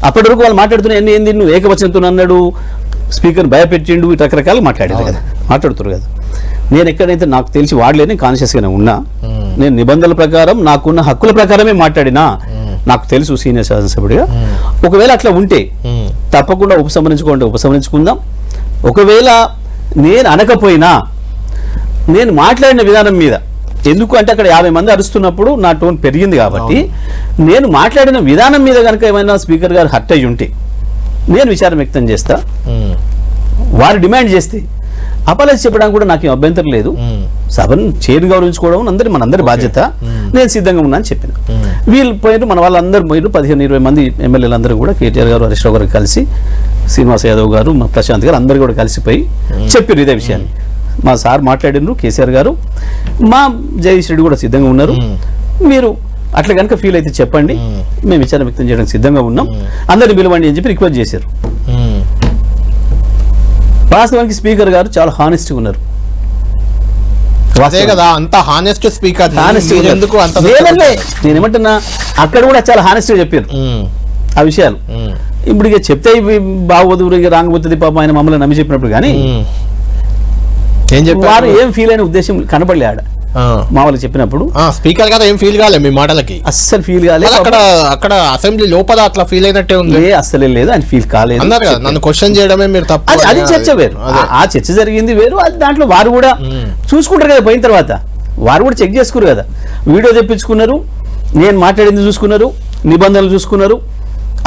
అప్పటి వరకు వాళ్ళు మాట్లాడుతున్నా ఏంది నువ్వు ఏకవచనంతో అన్నాడు, స్పీకర్ భయపెట్టిండు, రకరకాలు మాట్లాడారు కదా, మాట్లాడుతున్నారు కదా. నేను ఎక్కడైతే నాకు తెలిసి వాడలేని కాన్షియస్గానే ఉన్నా, నేను నిబంధనల ప్రకారం నాకున్న హక్కుల ప్రకారమే మాట్లాడినా, నాకు తెలుసు సీనియర్ శాసనసభ్యుడిగా. ఒకవేళ అట్లా ఉంటే తప్పకుండా ఉపసంహరించుకుందాం. ఒకవేళ నేను అనకపోయినా నేను మాట్లాడిన విధానం మీద, ఎందుకు అంటే అక్కడ 50 మంది అరుస్తున్నప్పుడు నా టోన్ పెరిగింది కాబట్టి, నేను మాట్లాడిన విధానం మీద కనుక ఏమైనా స్పీకర్ గారు హర్ట్ అయ్యి ఉంటే నేను విచారం వ్యక్తం చేస్తా. వారు డిమాండ్ చేస్తే అపాలజీ చెప్పడానికి కూడా నాకు అభ్యంతరం లేదు. సభను చేరు గౌరవించుకోవడం మనందరి బాధ్యత, నేను సిద్ధంగా ఉన్నా అని చెప్పిన. వీళ్ళు పోయిన మన వాళ్ళందరూ పోయిన 15-20 మంది ఎమ్మెల్యేలందరూ కూడా కేటీఆర్ గారు, హరీష్ రావు గారు కలిసి, శ్రీనివాస్ యాదవ్ గారు, ప్రశాంత్ గారు అందరు కూడా కలిసిపోయి చెప్పారు ఇదే విషయాన్ని. మా సార్ మాట్లాడినారు, కేసీఆర్ గారు, మా జగదీష్ రెడ్డి కూడా సిద్ధంగా ఉన్నారు, మీరు అట్లా కనుక ఫీల్ అయితే చెప్పండి, మేము విచారణ వ్యక్తం చేయడానికి సిద్ధంగా ఉన్నాం, అందరిని పిలవండి అని చెప్పి రిక్వెస్ట్ చేశారు. వాస్తవానికి స్పీకర్ గారు చాలా హానెస్ట్గా ఉన్నారు. నేనేమంటున్నా, అక్కడ కూడా చాలా హానెస్ట్గా చెప్పారు ఆ విషయాలు. ఇప్పుడు ఇక చెప్తే బాగోదు, రాంగపోతుంది పాపం ఆయన మమ్మల్ని నమ్మి చెప్పినప్పుడు, కానీ వారు ఏం ఫీల్ అయిన ఉద్దేశం కనపడలే ఆడ మా వాళ్ళకి చెప్పినప్పుడు. స్పీకర్ గారు ఏం ఫీల్ కాలేదు మీ మాటలకి? అస్సలు ఫీల్ కాలేదు. అక్కడ అసెంబ్లీ లోపల అట్లా ఫీల్ అయినట్టే ఉంది. అస్సలే లేదు, ఆయన ఫీల్ కాలేదు. అన్నారు కదా, నన్ను క్వశ్చన్ చేయడమే మీరు తప్పు. అది చర్చ వేరు, ఆ చర్చ జరిగింది వేరు. అది దాంట్లో వారు కూడా చూసుకుంటారు కదా, పోయిన తర్వాత వారు కూడా చెక్ చేసుకున్నారు కదా, వీడియో తెప్పించుకున్నారు, నేను మాట్లాడింది చూసుకున్నారు, నిబంధనలు చూసుకున్నారు,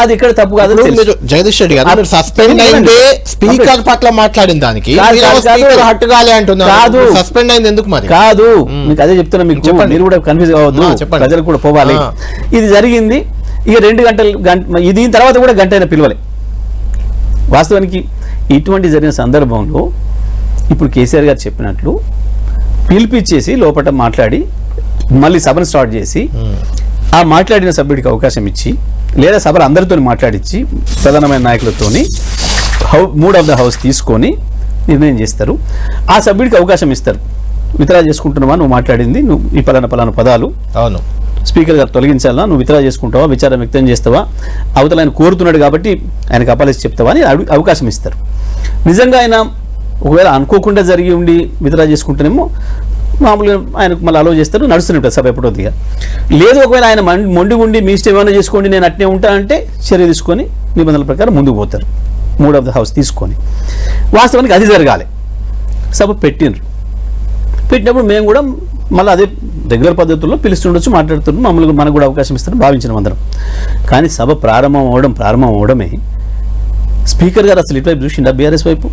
అది ఇక్కడ తప్పు కాదు. ఇప్పుడు మీరు జగదీష్ రెడ్డి గారు మీరు సస్పెండ్ అయిందే స్పీకర్ పట్ల మాట్లాడిన దానికి స్పీకర్ హట్టుగాలే అంటున్నారు. కాదు, సస్పెండ్ అయింది ఎందుకు మరి? కాదు, మీకు అదే చెప్తున్నా, మీకు చెప్పండి. మీరు కూడా కన్ఫ్యూజ్ అవ్వద్దు, చెప్పండి. ప్రజలు కూడా పోవాలి. ఇది జరిగింది, ఇక 2 గంటలు దీని తర్వాత కూడా గంట అయినా పిలవలే. వాస్తవానికి ఇటువంటి జరిగిన సందర్భంలో ఇప్పుడు కేసీఆర్ గారు చెప్పినట్లు పిలిపించేసి లోపల మాట్లాడి మళ్ళీ సభను స్టార్ట్ చేసి ఆ మాట్లాడిన సభ్యుడికి అవకాశం ఇచ్చి, లేదా సభలు అందరితో మాట్లాడించి ప్రధానమైన నాయకులతోని మూడ్ ఆఫ్ ద హౌస్ తీసుకొని నిర్ణయం చేస్తారు. ఆ సభ్యుడికి అవకాశం ఇస్తారు. విత్డ్రా చేసుకుంటున్నావా, నువ్వు మాట్లాడింది నువ్వు ఈ పలానా పదాలు అవును స్పీకర్ గారు తొలగించాలా, నువ్వు విత్డ్రా చేసుకుంటావా, విచారం వ్యక్తం చేస్తావా, అవతల ఆయన కోరుతున్నాడు కాబట్టి ఆయనకు అపాలజీ చెప్తావా అని అవకాశం ఇస్తారు. నిజంగా ఆయన ఒకవేళ అనుకోకుండా జరిగి ఉండి విత్డ్రా చేసుకుంటేనేమో మామూలుగా ఆయనకు మళ్ళీ అలౌ చేస్తారు, నడుస్తున్నట్టు సభ ఎప్పుడోదిగా. లేదు ఒకవేళ ఆయన మొండి ఉండి మీ ఇష్టం ఏమైనా చేసుకోండి నేను అట్నే ఉంటా అంటే చర్య తీసుకొని నిబంధనల ప్రకారం ముందుకు పోతారు మూడ్ ఆఫ్ ద హౌస్ తీసుకొని. వాస్తవానికి అది జరగాలి. సభ పెట్టినప్పుడు మేము కూడా మళ్ళీ అదే రెగ్యులర్ పద్ధతుల్లో పిలుస్తుండొచ్చు, మాట్లాడుతున్నాం, మామూలుగా మనకు కూడా అవకాశం ఇస్తారు, భావించిన అందరం. కానీ సభ ప్రారంభం అవడమే స్పీకర్ గారు అసలు ఇటువైపు చూసిండా బీఆర్ఎస్ వైపు?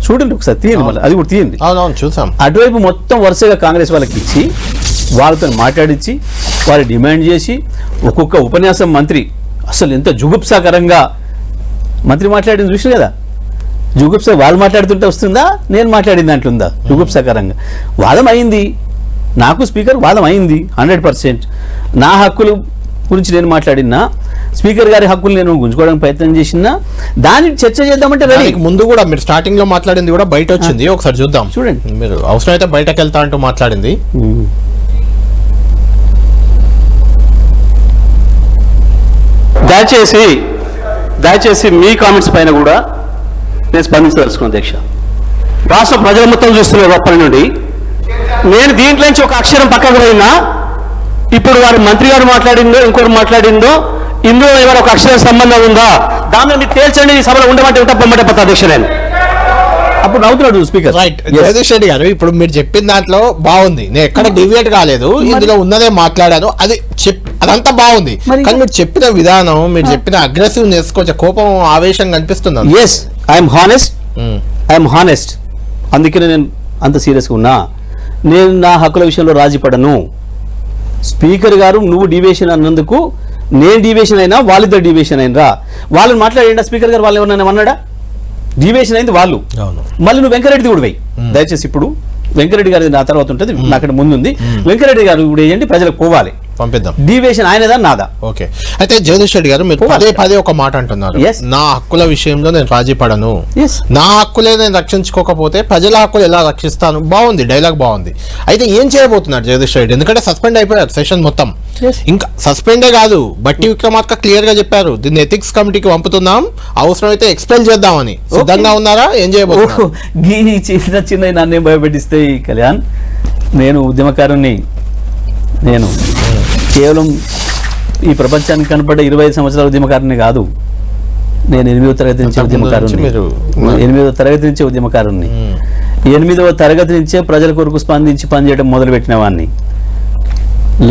చూడండి ఒకసారి, తీయండి, మళ్ళీ అది కూడా తీయండి. అవునవును చూసాం. అటువైపు మొత్తం వరుసగా కాంగ్రెస్ వాళ్ళకి ఇచ్చి వాళ్ళతో మాట్లాడించి వాళ్ళు డిమాండ్ చేసి ఒక్కొక్క ఉపన్యాసం మంత్రి అసలు ఎంత జుగుప్సాకరంగా మంత్రి మాట్లాడింది చూసి కదా. జుగుప్సా వాళ్ళు మాట్లాడుతుంటే వస్తుందా, నేను మాట్లాడిన దాంట్లో ఉందా? జుగుప్సాకరంగా వాదం అయింది, నాకు స్పీకర్ వాదం అయింది 100%. నా హక్కుల గురించి నేను మాట్లాడినా, స్పీకర్ గారి హక్కులు నేను గుంజుకోవడానికి ప్రయత్నం చేసినా, దాన్ని చర్చ చేద్దామంటే రెడీ. ముందు కూడా మీరు స్టార్టింగ్ లో మాట్లాడింది కూడా బయట వచ్చింది, ఒకసారి చూద్దాం. చూడండి, మీరు అవసరమైతే బయటకు వెళ్తా అంటూ మాట్లాడింది. దయచేసి మీ కామెంట్స్ పైన కూడా నేను స్పందించదలుచుకున్నాను అధ్యక్ష. రాష్ట్ర ప్రజలు మొత్తం చూస్తున్నారు అప్పటి నుండి. నేను దీంట్లోంచి ఒక అక్షరం పక్కకు పోయినా, ఇప్పుడు వారి మంత్రి గారు మాట్లాడిందో ఇంకొకరు మాట్లాడిందో ఇందులో ఏమైనా ఒక అక్షరం సంబంధం ఉందా, దాని మీరు తేల్చండి. ఈ సభలో ఉండమంటే ఉంటా, పొమ్మటే పత్త అధ్యక్ష. నేను అప్పుడు నవ్వుతున్నాడు స్పీకర్. రైట్ జగదీష్ రెడ్డి గారు, ఇప్పుడు మీరు చెప్పిన దాంట్లో బాగుంది, నేను ఎక్కడ డివియేట్ కాలేదు, ఇందులో ఉన్నదే మాట్లాడాను, అది అదంతా బాగుంది. కానీ మీరు చెప్పిన విధానం, మీరు చెప్పిన అగ్రెసివ్నెస్, కొంచెం కోపం ఆవేశం కనిపిస్తుంది. Yes, I'm honest. అందుకనే నేను అంత సీరియస్గా ఉన్నా. నేను నా హక్కుల విషయంలో రాజీ పడను. స్పీకర్ గారు నువ్వు డివియేషన్ అన్నందుకు నేను డివియేషన్ అయినా, వాళ్ళిద్దరు డివియేషన్ అయినరా, వాళ్ళని మాట్లాడండి. స్పీకర్ గారు వాళ్ళు ఎవరైనా అన్నాడా? డివియేషన్ అయింది వాళ్ళు. మళ్ళీ నువ్వు వెంకరెడ్డి కూడా వేయి దయచేసి. ఇప్పుడు వెంకరెడ్డి గారి నా తర్వాత ఉంటుంది, నాకంటే ముందుంది. వెంకరెడ్డి గారు ఇప్పుడు వేయండి, ప్రజలకు పోవాలి, పంపిద్దాం. డివియేషన్ ఆయనదా నాదా? ఓకే. అయితే జగదీష్ రెడ్డి గారు, మీరు పదే ఒక మాట అంటున్నారు, నా హక్కుల విషయంలో నేను రాజీ పడను, నా హక్కులే నేను రక్షించుకోకపోతే ప్రజల హక్కులు ఎలా రక్షిస్తాను. బాగుంది, డైలాగ్ బాగుంది. అయితే ఏం చేయబోతున్నారు జగదీష్ రెడ్డి? ఎందుకంటే సస్పెండ్ అయిపోయారు సెషన్ మొత్తం. ఇంకా సస్పెండే కాదు, బట్టి విక్రమార్క క్లియర్ గా చెప్పారు, దీన్ని ఎథిక్స్ కమిటీకి పంపుతున్నాం, అవసరమైతే ఎక్స్పెల్ చేద్దామని సిద్ధంగా ఉన్నారా? ఏం చేయబోతున్నారు? చిన్న నన్ను భయపెట్టిస్తే కళ్యాణ్, నేను ఉద్యమకారుణ్ణి. నేను కేవలం ఈ ప్రపంచానికి కనపడ్డ 25 సంవత్సరాల ఉద్యమకారుని కాదు. నేను 8వ తరగతి నుంచి ఉద్యమకారుని. 8వ తరగతి నుంచే ఉద్యమకారుని. 8వ తరగతి నుంచే ప్రజల కొరకు స్పందించి పనిచేయడం మొదలుపెట్టిన వాడిని.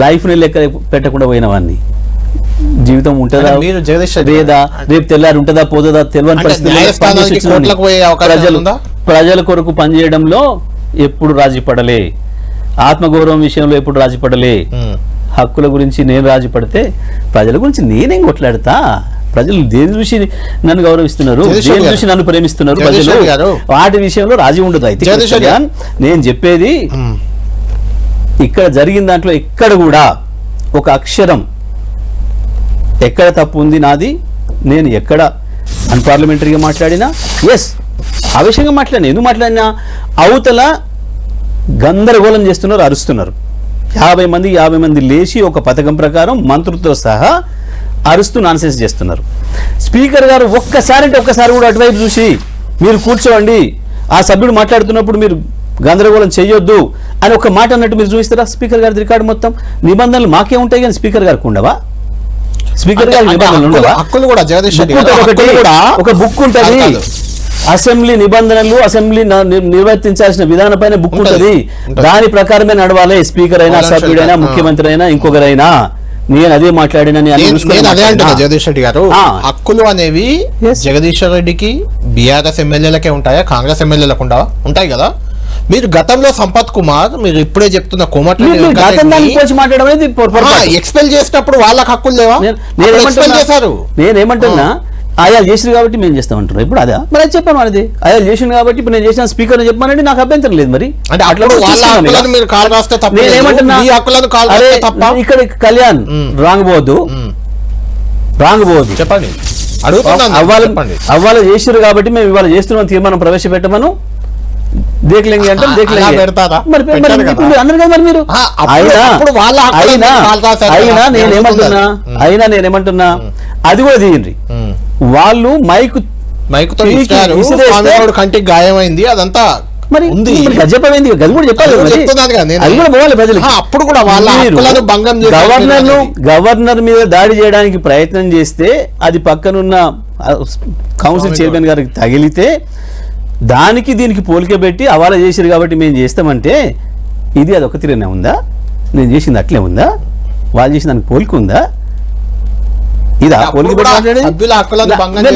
లైఫ్ని లెక్క పెట్టకుండా పోయిన వాడిని. జీవితం ఉంటుందా లేదా, రేపు తెల్లారి ఉంటుందా పోతుందా తెలియని పరిస్థితి. ప్రజల కొరకు పనిచేయడంలో ఎప్పుడు రాజీ పడలే. ఆత్మగౌరవం విషయంలో ఎప్పుడు రాజీ పడలే. హక్కుల గురించి నేను రాజీ పడితే ప్రజల గురించి నేనేం కొట్లాడతా? ప్రజలు దేని చూసి నన్ను గౌరవిస్తున్నారు, దేని చూసి నన్ను ప్రేమిస్తున్నారు ప్రజలు, వాటి విషయంలో రాజీ ఉండదు. అయితే నేను చెప్పేది, ఇక్కడ జరిగిన దాంట్లో ఎక్కడ కూడా ఒక అక్షరం ఎక్కడ తప్పు ఉంది నాది, నేను ఎక్కడ అన్పార్లమెంటరీగా మాట్లాడినా, ఎస్ ఆవేశంగా మాట్లాడినా, ఎందుకు మాట్లాడినా అవతల గందరగోళం చేస్తున్నారు, అరుస్తున్నారు. 50 మంది లేచి ఒక పథకం ప్రకారం మంత్రులతో సహా అరుస్తూ నాన్సెన్స్ చేస్తున్నారు. స్పీకర్ గారు ఒక్కసారి కూడా అటువైపు చూసి మీరు కూర్చోండి, ఆ సభ్యుడు మాట్లాడుతున్నప్పుడు మీరు గందరగోళం చేయొద్దు అని ఒక మాట అన్నట్టు మీరు చూపిస్తారా? స్పీకర్ గారి రికార్డు మొత్తం నిబంధనలు మాకే ఉంటాయి, కానీ స్పీకర్ గారికి ఉండవా? స్పీకర్ గారి నిబంధనలు ఉండవా? ఒక బుక్ ఉంటుంది, అసెంబ్లీ నిబంధనలు, అసెంబ్లీ నిర్వర్తించాల్సిన విధానం పైన బుక్ ఉంటుంది. దాని ప్రకారమే నడవాలి. స్పీకర్ అయినా, సభ్యుడైనా, ముఖ్యమంత్రి అయినా, ఇంకొకరైనా నేను అదే మాట్లాడినా నేను అదే అంటున్నా జగదీష్ రెడ్డి గారు, హక్కులు అనేవి Yes. జగదీశ్వర్ రెడ్డికి బీఆర్ఎస్ ఎమ్మెల్యేలకే ఉంటాయా, కాంగ్రెస్ ఎమ్మెల్యేలకు ఉంటాయి కదా. మీరు గతంలో సంపత్ కుమార్, మీరు ఇప్పుడే చెప్తున్న మాట్లాడడం అనేది ఎక్స్పెల్ చేసినప్పుడు వాళ్ళకి హక్కులు లేవా? ఎక్స్పెల్ చేశారు. నేనేమంటున్నా, ఆయాలు చేసింది కాబట్టి మేము చేస్తామంటున్నాం. ఇప్పుడు అదే మరి అది చెప్పాను, అది ఆయాలు చేసింది కాబట్టి ఇప్పుడు నేను చేసిన స్పీకర్ చెప్పానంటే నాకు అభ్యంతరం లేదు. మరి అంటే అట్లా మీరు కాల్ రాస్తే తప్ప, నేనేమంటున్నా, ఇక్కడ కళ్యాణ్ రాంగ్ పోవద్దు చెప్పండి, అవ్వాలి చేసిరు కాబట్టి మేము ఇవాళ చేస్తున్నాం, తీర్మానం ప్రవేశపెట్టమను దేఖలేంగి అంటే నేనేమంటున్నా అది కూడా తీయండి. వాళ్ళు మైకుతో కంటికి గాయమైంది, అదంతా మరి చెప్పమైంది, అది కూడా చెప్పాలి. అది కూడా పోవాలి ప్రజలకు. అప్పుడు కూడా గవర్నర్ మీద దాడి చేయడానికి ప్రయత్నం చేస్తే అది పక్కనున్న కౌన్సిల్ చైర్మన్ గారికి తగిలితే దానికి దీనికి పోలిక పెట్టి అవాలా చేశారు కాబట్టి మేము చేస్తామంటే ఇది అదొక తీరునే ఉందా? నేను చేసింది అట్లే ఉందా? వాళ్ళు చేసిన దానికి పోలిక ఉందా? ఇది పోలిక పెట్టి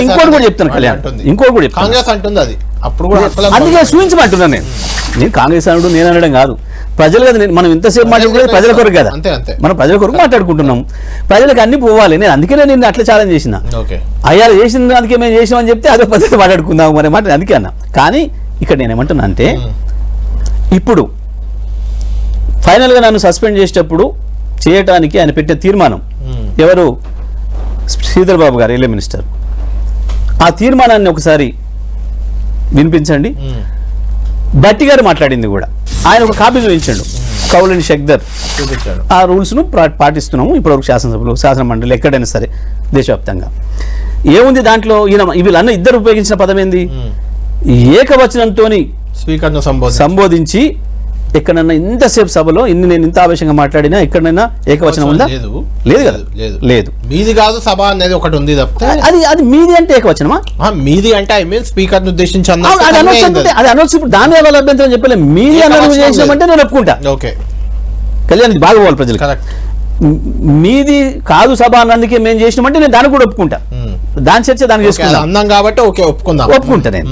ఇంకోటి కూడా చెప్తాను కళ్యాణ్, ఇంకోటి కూడా కాంగ్రెస్ అంటుంది అది. అప్పుడు కూడా అందుకే చూపించమంటున్నాను నేను కాంగ్రెస్ అనడు, నేను అనడం కాదు. ప్రజలు కదా, మనం ఇంతసేపు మాట్లాడుకునేది ప్రజల కొరకు కదా, మనం ప్రజల కొరకు మాట్లాడుకుంటున్నాం. ప్రజలకు అన్ని పోవాలి. నేను అందుకే నేను అట్లా ఛాలెంజ్ చేసిన, అయ్యా చేసిన అందుకే మేము చేసామని చెప్తే అదే పద్ధతి మాట్లాడుకుందాం మరి మాట అందుకే అన్నా. కానీ ఇక్కడ నేనేమంటున్నా అంటే, ఇప్పుడు ఫైనల్గా నన్ను సస్పెండ్ చేసేటప్పుడు చేయటానికి ఆయన పెట్టిన తీర్మానం, ఎవరు శ్రీధర్ బాబు గారు రైల్వే మినిస్టర్, ఆ తీర్మానాన్ని ఒకసారి వినిపించండి. భట్టి గారు మాట్లాడింది కూడా ఆయన ఒక కాపీ చూపించాడు, కౌలని శక్దర్ ఆ రూల్స్ ను పాటిస్తున్నాము ఇప్పటివరకు శాసనసభలో, శాసన మండలి ఎక్కడైనా సరే దేశవ్యాప్తంగా. ఏముంది దాంట్లో? వీళ్ళన్న ఇద్దరు ఉపయోగించిన పదం ఏంది? ఏకవచనంతో స్పీకర్ను సంబోధించి ఎక్కడన్నా ఇంతసేపు సభలో నేను ఇంత ఆవేశంగా మాట్లాడినా ఎక్కడైనా ఏకవచనం ఉందా? లేదు కదా, లేదు. మీది కాదు సభ అనేది ఒకటి ఉంది తప్పితే అది మీది అంటే ఏకవచనమా? మీది అంటే ఐ మీన్ స్పీకర్ ఉద్దేశించి అది అనొచ్చు. ఇప్పుడు దాని వల్ల అభ్యంతరం చెప్పలేదు. మీది అన్నది చేసినామంటే నేను ఒప్పుకుంటా. ఓకే కళ్యాణ్ బాగా పోవాలి ప్రజలు. మీది కాదు సభ అన్నందుకే మేము చేసినామంటే నేను దాన్ని కూడా ఒప్పుకుంటా. దాని చర్చ దాన్ని చేసుకుంటా అన్నాం కాబట్టి ఓకే ఒప్పుకుంటా నేను.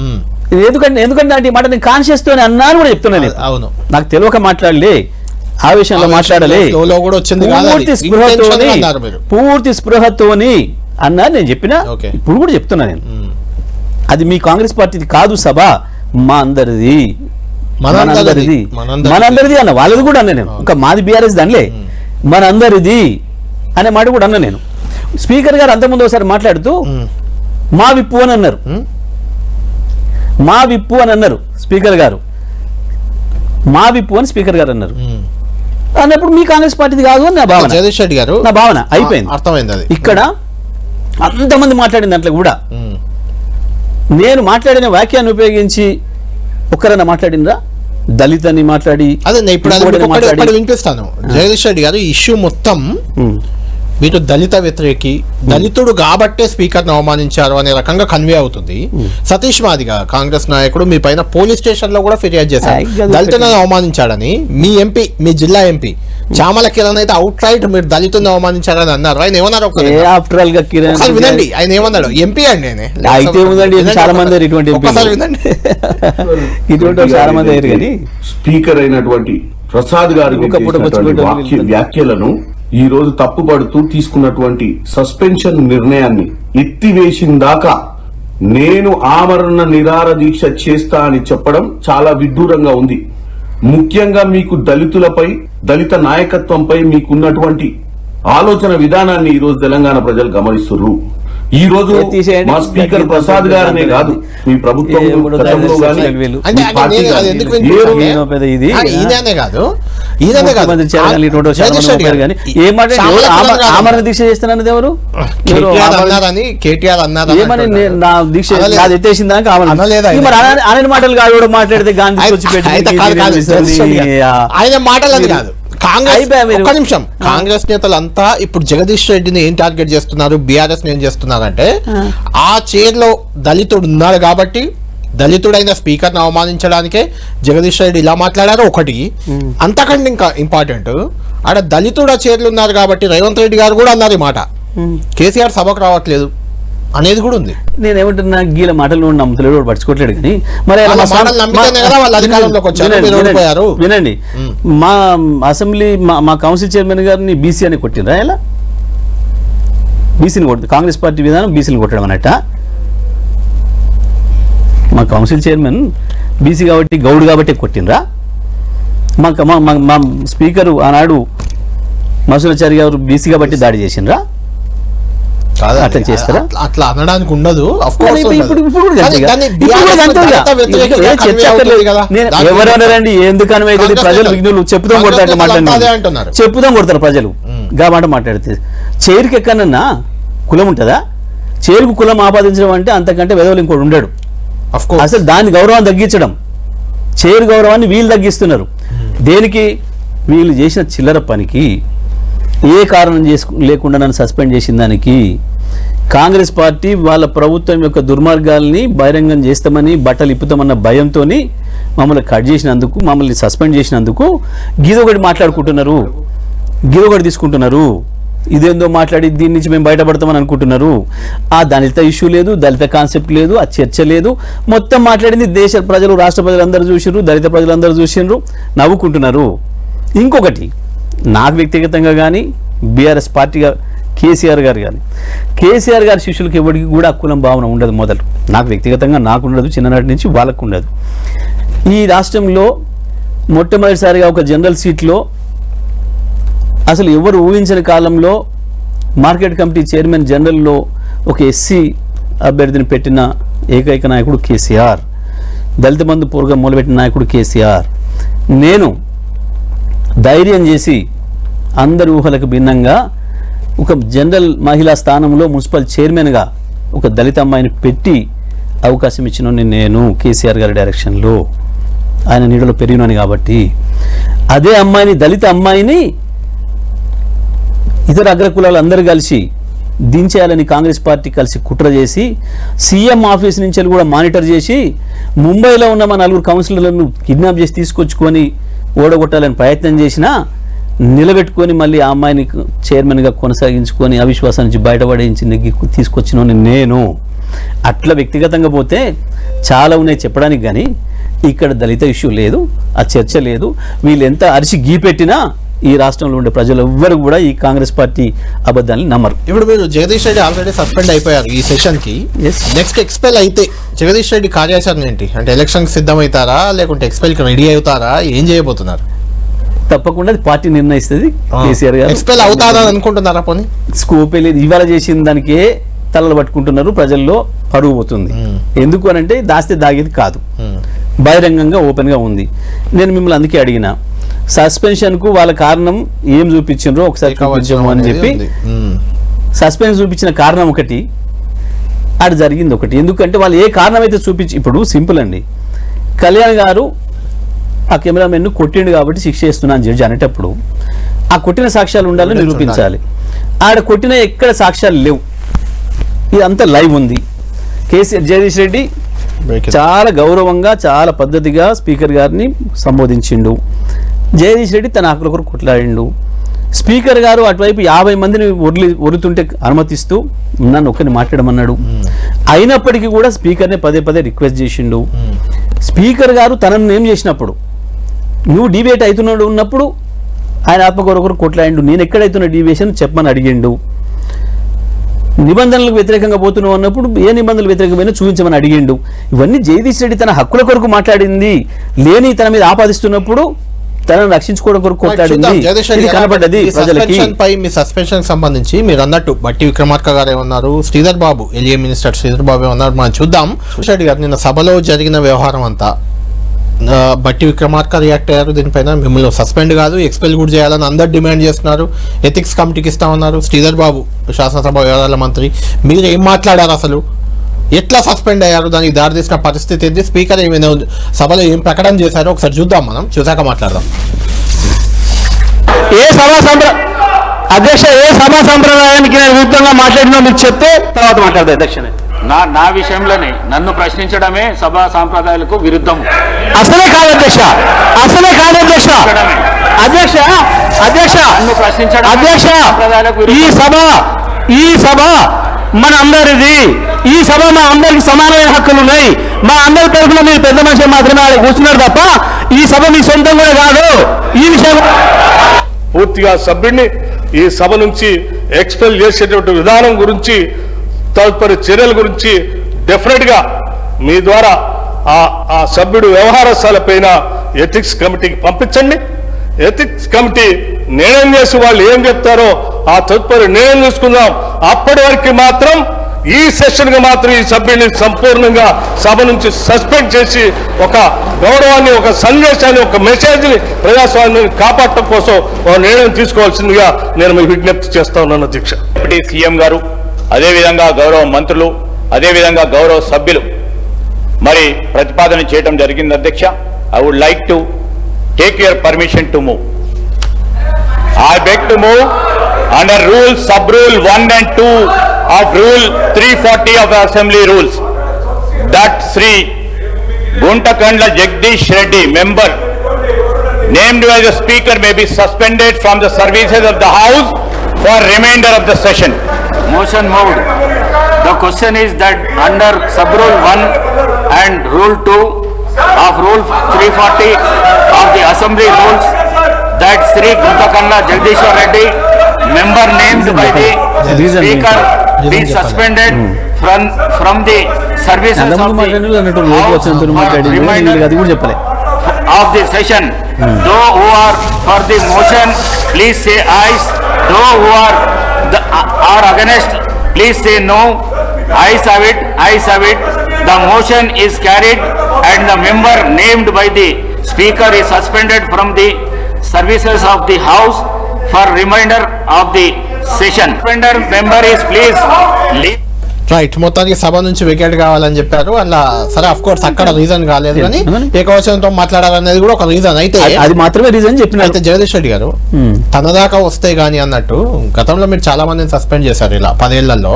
ఎందుకంటే అంటే మాట నేను కాన్షియస్ తోనే అన్నాను కూడా చెప్తున్నాను. అవును, నాకు తెలియక మాట్లాడలే, ఆవేశంలో మాట్లాడలే, పూర్తి స్పృహతోని అన్నారు. నేను చెప్పినా ఇప్పుడు కూడా చెప్తున్నా నేను, అది మీ కాంగ్రెస్ పార్టీది కాదు సభ, మా అందరిది, మనందరిది అన్న. వాళ్ళది కూడా అన్నా నేను, ఇంకా మాది బీఆర్ఎస్ దానిలే, మనందరిది అనే మాట కూడా అన్నా నేను. స్పీకర్ గారు అంతకుముందు ఒకసారి మాట్లాడుతూ మా విప్పు అని అన్నారు, మా విప్పు అని అన్నారు స్పీకర్ గారు, మా విప్పు అని స్పీకర్ గారు అన్నారు. అన్నప్పుడు మీ కాంగ్రెస్ పార్టీది కాదు అని నా భావన. జగదీష్ రెడ్డి గారు నా భావన అయిపోయింది, అర్థమైంది. అది ఇక్కడ అంతమంది మాట్లాడిన దాంట్లో కూడా నేను మాట్లాడిన వాక్యాన్ని ఉపయోగించి ఒక్కరైనా మాట్లాడినరా? దళితని మాట్లాడి అదే ఇప్పుడు వినిపిస్తాను. జగదీష్ రెడ్డి గారు ఈ ఇష్యూ మొత్తం మీరు దళిత వ్యతిరేకి, దళితుడు కాబట్టే స్పీకర్ను అవమానించారు అనే రకంగా కన్వే అవుతుంది. సతీష్ మాదిగా కాంగ్రెస్ నాయకుడు మీ పైన పోలీస్ స్టేషన్ లో కూడా ఫిర్యాదు చేశారు, దళితులను అవమానించాడని. మీ ఎంపీ, మీ జిల్లా ఎంపీ చామల కిరణ్ అయితే అవుట్ రైట్ మీరు దళితులను అవమానించారని అన్నారు. ఆయన ఏమన్నారు వినండి, ఆయన ఏమన్నాడు? ఎంపీ అండి చాలా మంది వినండి. స్పీకర్ అయినటువంటి ప్రసాద్ గారి వ్యాఖ్యలను ఈ రోజు తప్పుపడుతూ తీసుకున్నటువంటి సస్పెన్షన్ నిర్ణయాన్ని ఎత్తివేసిన దాకా నేను ఆమరణ నిరాహార దీక్ష చేస్తా అని చెప్పడం చాలా విడ్డూరంగా ఉంది. ముఖ్యంగా మీకు దళితులపై, దళిత నాయకత్వంపై మీకున్నటువంటి ఆలోచన విధానాన్ని ఈ రోజు తెలంగాణ ప్రజలు గమనిస్తున్నారు. ఈ రోజు మా స్పీకర్ ప్రసాద్ గారనే కాదు, మీ ప్రభుత్వం ఆమరణ దీక్ష చేస్తానన్నది ఎవరు? కేటీఆర్ అన్నారు. నా దీక్ష ఎత్తేసిన దాకా ఆయన మాటలు కాదు మాట్లాడితే గాంధీ వచ్చి పెట్టి ఆయన మాటలు అది కాదు. ఒక్క నిమిషం, కాంగ్రెస్ నేతలంతా ఇప్పుడు జగదీష్ రెడ్డిని ఏం టార్గెట్ చేస్తున్నారు, బీఆర్ఎస్ ఏం చేస్తున్నారంటే ఆ చైర్ లో దళితుడు ఉన్నాడు కాబట్టి దళితుడైన స్పీకర్ని అవమానించడానికే జగదీష్ రెడ్డి ఇలా మాట్లాడారు ఒకటి. అంతకంటే ఇంకా ఇంపార్టెంట్, ఆడ దళితుడ చైర్లు ఉన్నారు కాబట్టి రేవంత్ రెడ్డి గారు కూడా అన్నారు ఈ మాట, కేసీఆర్ సభకు రావట్లేదు అనేది కూడా ఉంది. నేనేమంటున్నా, గీల మాటలు నమ్ముతలేడు, పడుచుకోవట్లేడు. కానీ మరి వినండి, మా అసెంబ్లీ మా కౌన్సిల్ చైర్మన్ గారిని బీసీ అని కొట్టినరా? ఎలా బీసీని కొట్టు, కాంగ్రెస్ పార్టీ విధానం బీసీని కొట్టడం అన్నట్ట. మా కౌన్సిల్ చైర్మన్ బీసీ కాబట్టి గౌడ్ కాబట్టి కొట్టినరా? మా స్పీకరు ఆనాడు మసూలాచారి గారు బీసీ కాబట్టి దాడి చేసినరా? అట్లా చేస్తారా? అట్లా అనడానికి ఉండదు. ఎవరన్నారండి? ఎందుకని ప్రజలు విఘ్నులు చెప్పుదాం కొడతారు, మాట్లాడుతున్నారు చెప్పుదాం కొడతారు ప్రజలు. గా మాట మాట్లాడితే చైర్కి ఎక్కడన్నా కులం ఉంటుందా? చైర్కు కులం ఆపాదించడం అంటే అంతకంటే వెదవలు ఇంకోటి ఉండడు. అసలు దాని గౌరవాన్ని తగ్గించడం, చైర్ గౌరవాన్ని వీళ్ళు తగ్గిస్తున్నారు. దేనికి? వీళ్ళు చేసిన చిల్లర పనికి, ఏ కారణం లేకుండా నన్ను సస్పెండ్ చేసిన దానికి. కాంగ్రెస్ పార్టీ వాళ్ళ ప్రభుత్వం యొక్క దుర్మార్గాల్ని బహిరంగం చేస్తామని, బట్టలు ఇప్పుతామన్న భయంతో మమ్మల్ని కట్ చేసినందుకు, మమ్మల్ని సస్పెండ్ చేసినందుకు గీదొకటి మాట్లాడుకుంటున్నారు, గీదొకటి తీసుకుంటున్నారు. ఇదేందో మాట్లాడి దీని నుంచి మేము బయటపడతామని అనుకుంటున్నారు. ఆ దళిత ఇష్యూ లేదు, దళిత కాన్సెప్ట్ లేదు, ఆ చర్చ లేదు. మొత్తం మాట్లాడింది దేశ ప్రజలు, రాష్ట్ర ప్రజలందరూ చూసిర్రు, దళిత ప్రజలందరూ చూసిర్రు, నవ్వుకుంటున్నారు. ఇంకొకటి, నాకు వ్యక్తిగతంగా కానీ బీఆర్ఎస్ పార్టీగా కేసీఆర్ గారు కానీ, కేసీఆర్ గారి శిష్యులకు ఎవరికి కూడా కులం భావన ఉండదు. మొదలు నాకు వ్యక్తిగతంగా నాకు ఉండదు, చిన్ననాటి నుంచి వాళ్ళకు ఉండదు. ఈ రాష్ట్రంలో మొట్టమొదటిసారిగా ఒక జనరల్ సీట్లో అసలు ఎవరు ఊహించని కాలంలో మార్కెట్ కమిటీ చైర్మన్ జనరల్లో ఒక ఎస్సీ అభ్యర్థిని పెట్టిన ఏకైక నాయకుడు కేసీఆర్. దళిత బంధు ప్రోగ్రాం మొదలుపెట్టిన నాయకుడు కేసీఆర్. నేను ధైర్యం చేసి అందరి ఊహలకు భిన్నంగా ఒక జనరల్ మహిళా స్థానంలో మున్సిపల్ చైర్మన్గా ఒక దళిత అమ్మాయిని పెట్టి అవకాశం ఇచ్చిన నేను కేసీఆర్ గారి డైరెక్షన్లో, ఆయన నీడలో పెరిగినాను కాబట్టి. అదే అమ్మాయిని, దళిత అమ్మాయిని ఇతర అగ్రకులాలు అందరూ కలిసి దించేయాలని కాంగ్రెస్ పార్టీ కలిసి కుట్ర చేసి సీఎం ఆఫీస్ నుంచి కూడా మానిటర్ చేసి ముంబైలో ఉన్న మా 4 కౌన్సిలర్లను కిడ్నాప్ చేసి తీసుకొచ్చుకొని ఓడగొట్టాలని ప్రయత్నం చేసినా నిలబెట్టుకొని మళ్ళీ ఆ అమ్మాయిని చైర్మన్గా కొనసాగించుకొని అవిశ్వాసం నుంచి బయటపడేయించి నెగ్గి తీసుకొచ్చిన నేను. అట్లా వ్యక్తిగతంగా పోతే చాలా ఉన్నాయి చెప్పడానికి, కానీ ఇక్కడ దళిత ఇష్యూ లేదు, ఆ చర్చ లేదు. వీళ్ళు ఎంత అరిచి గీపెట్టినా ఈ రాష్ట్రంలో ఉండే ప్రజలు ఎవ్వరు కూడా ఈ కాంగ్రెస్ పార్టీ అబద్ధాన్ని నమ్మరు. ఇప్పుడు మీరు జగదీష్ రెడ్డి ఆల్రెడీ సస్పెండ్ అయిపోయారు ఈ సెషన్కి. నెక్స్ట్ ఎక్స్పెల్ అయితే జగదీష్ రెడ్డి కార్యాచరణ ఏంటి? అంటే ఎలక్షన్కి సిద్ధమవుతారా, లేకుంటే ఎక్స్పెల్కి రెడీ అవుతారా, ఏం చేయబోతున్నారు? తప్పకుండా పార్టీ నిర్ణయిస్తుంది. కేసీఆర్ గారు ఎక్స్పెల్ అవుతారని అనుకుంటున్నారా? పోనీ స్కోపే లేదు. ఇవాళ చేసిన దానికే తలలు పట్టుకుంటున్నారు, ప్రజల్లో పరుగు పోతుంది. ఎందుకు అని అంటే దాస్తే దాగేది కాదు, బహిరంగంగా ఓపెన్గా ఉంది. నేను మిమ్మల్ని అందుకే అడిగిన, సస్పెన్షన్కు వాళ్ళ కారణం ఏం చూపించారో ఒకసారి చూపించాము అని చెప్పి. సస్పెన్స్ చూపించిన కారణం ఒకటి, అది జరిగింది ఒకటి. ఎందుకంటే వాళ్ళు ఏ కారణం అయితే చూపించి, ఇప్పుడు సింపుల్ అండి, కళ్యాణ్ గారు ఆ కెమెరామెన్ను కొట్టిండు కాబట్టి శిక్ష చేస్తున్నా అని జడ్జి అనేటప్పుడు ఆ కొట్టిన సాక్ష్యాలు ఉండాలని నిరూపించాలి. ఆడ కొట్టిన ఎక్కడ సాక్ష్యాలు లేవు, ఇదంతా లైవ్ ఉంది. కేసీఆర్ జగదీష్ రెడ్డి చాలా గౌరవంగా, చాలా పద్ధతిగా స్పీకర్ గారిని సంబోధించిండు. జగదీష్ రెడ్డి తన హక్కుల కొట్లాడిండు. స్పీకర్ గారు అటువైపు 50 మందిని ఒరుతుంటే అనుమతిస్తూ నన్ను ఒక్కరిని మాట్లాడమన్నాడు. అయినప్పటికీ కూడా స్పీకర్ని పదే పదే రిక్వెస్ట్ చేసిండు. స్పీకర్ గారు తనను ఏం చేసినప్పుడు, నువ్వు డిబేట్ అవుతున్నాడు ఉన్నప్పుడు ఆయన ఆత్మకొరొకరు కొట్లాడిండు. నేను ఎక్కడైతున్న డిబేషన్ చెప్పమని అడిగిండు. నిబంధనలకు వ్యతిరేకంగా పోతున్నావు అన్నప్పుడు ఏ నిబంధనలు వ్యతిరేకమైన చూపించమని అడిగిండు. ఇవన్నీ జగదీష్ రెడ్డి తన హక్కుల కొరకు మాట్లాడింది. లేని తన మీద ఆపాదిస్తున్నప్పుడు తనను రక్షించుకోవడం కొరకు కొట్లాడింది. కనపడ్డది ప్రజలకి. మీ సస్పెన్షన్ సంబంధించి మీరు అన్నట్టు బట్టి విక్రమార్క గారు ఏమన్నారు, శ్రీధర్ బాబు ఎల్ఏ మినిస్టర్ శ్రీధర్ బాబు ఏమన్నారు, మనం చూద్దాం. రెడ్డి గారు నిన్న సభలో జరిగిన వ్యవహారం అంతా బట్టి విక్రమార్క రియాక్ట్ అయ్యారు. దీనిపైన మిమ్మల్ని సస్పెండ్ కాదు ఎక్స్పెల్ కూడా చేయాలని అందరు డిమాండ్ చేస్తున్నారు. ఎథిక్స్ కమిటీకి ఇస్తామన్నారు. శ్రీధర్ బాబు శాసనసభ వ్యవహారాల మంత్రి, మీరు ఏం మాట్లాడారు, అసలు ఎట్లా సస్పెండ్ అయ్యారు, దానికి దారితీసిన పరిస్థితి ఏంటి, స్పీకర్ ఏమైనా సభలో ఏం ప్రకటన చేశారో ఒకసారి చూద్దాం, మనం చూసాక మాట్లాడదాం. అధ్యక్ష, ఏ సభా సంప్రదాయానికి నేను విరుద్ధంగా మాట్లాడినా మీరు చెప్తే తర్వాత మాట్లాడదు అధ్యక్ష. నా విషయంలోనే నన్ను ప్రశ్నించడమే సభా సాంప్రదాయాలకు విరుద్ధం. అసలే కాదు అధ్యక్ష, అసలే కాదు అధ్యక్ష. అధ్యక్ష అధ్యక్ష నన్ను ప్రశ్నించడం అధ్యక్ష సాంప్రదాయాలకు ఈ సభ మన అందరిది. ఈ సభ మా అందరికి సమానమైన హక్కులు ఉన్నాయి. మా అందరి తరఫున మీరు పెద్ద మనిషి మాత్రమే ఆడ కూర్చున్నారు తప్ప ఈ సభ మీ సొంతం కూడా కాదు. ఈ విషయం పూర్తిగా సభ్యుడిని ఈ సభ నుంచి ఎక్స్పెల్ చేసేటువంటి విధానం గురించి, తదుపరి చర్యల గురించి డెఫినెట్ గా మీ ద్వారా ఆ సభ్యుడు వ్యవహారశాలపైన ఎథిక్స్ కమిటీకి పంపించండి. ఎథిక్స్ కమిటీ నిర్ణయం చేసి వాళ్ళు ఏం చెప్తారో ఆ తదుపరి నిర్ణయం తీసుకుందాం. అప్పటి వరకు మాత్రం ఈ సెషన్ గా మాత్రం ఈ సభ్యుని సంపూర్ణంగా సభ నుంచి సస్పెండ్ చేసి ఒక గౌరవాన్ని, ఒక సందేశాన్ని, ఒక మెసేజ్ ని ప్రజాస్వామ్యాన్ని కాపాడటం కోసం ఒక నిర్ణయం తీసుకోవాల్సిందిగా నేను మీకు విజ్ఞప్తి చేస్తా ఉన్నాను అధ్యక్ష. డిప్యూటీ సీఎం గారు, అదేవిధంగా గౌరవ మంత్రులు, అదేవిధంగా గౌరవ సభ్యులు మరి ప్రతిపాదన చేయడం జరిగింది అధ్యక్ష. I would like to take your permission to move. I beg to move under sub-rule 1 and 2 of Rule 340 of the Assembly Rules that Sri Guntakandla Jagdish Reddy, member named by the Speaker, may be suspended from the services of the House for remainder of the session. Motion moved. The question is that under sub-rule 1 and Rule 2 of Rule 340 of the Assembly Rules, that Sri Guntakandla Jagdishwar Reddy, member named by the Speaker, be suspended from the services of the House for remainder of the session. Those who are for the motion, please say ayes. Those who are against, please say no. Ayes have it. Ayes have it. The motion is carried, and the member named by the Speaker is suspended from the services of the House for remainder of the session. Suspended member is please leave. Right, మొత్తానికి సభ నుంచి wicket కావాలని చెప్పారు. అలా సరే, of course అక్కడ reason కాలేదు కానీ ఏకవచనంతో మాట్లాడాలనేది కూడా ఒక రీజన్. అయితే అది మాత్రమే రీజన్ చెప్పిన. అయితే జగదీష్ రెడ్డి గారు తన దాకా వస్తే గానీ అన్నట్టు గతంలో మీరు చాలా మందిని సస్పెండ్ చేశారు ఇలా 10 ఏళ్లలో.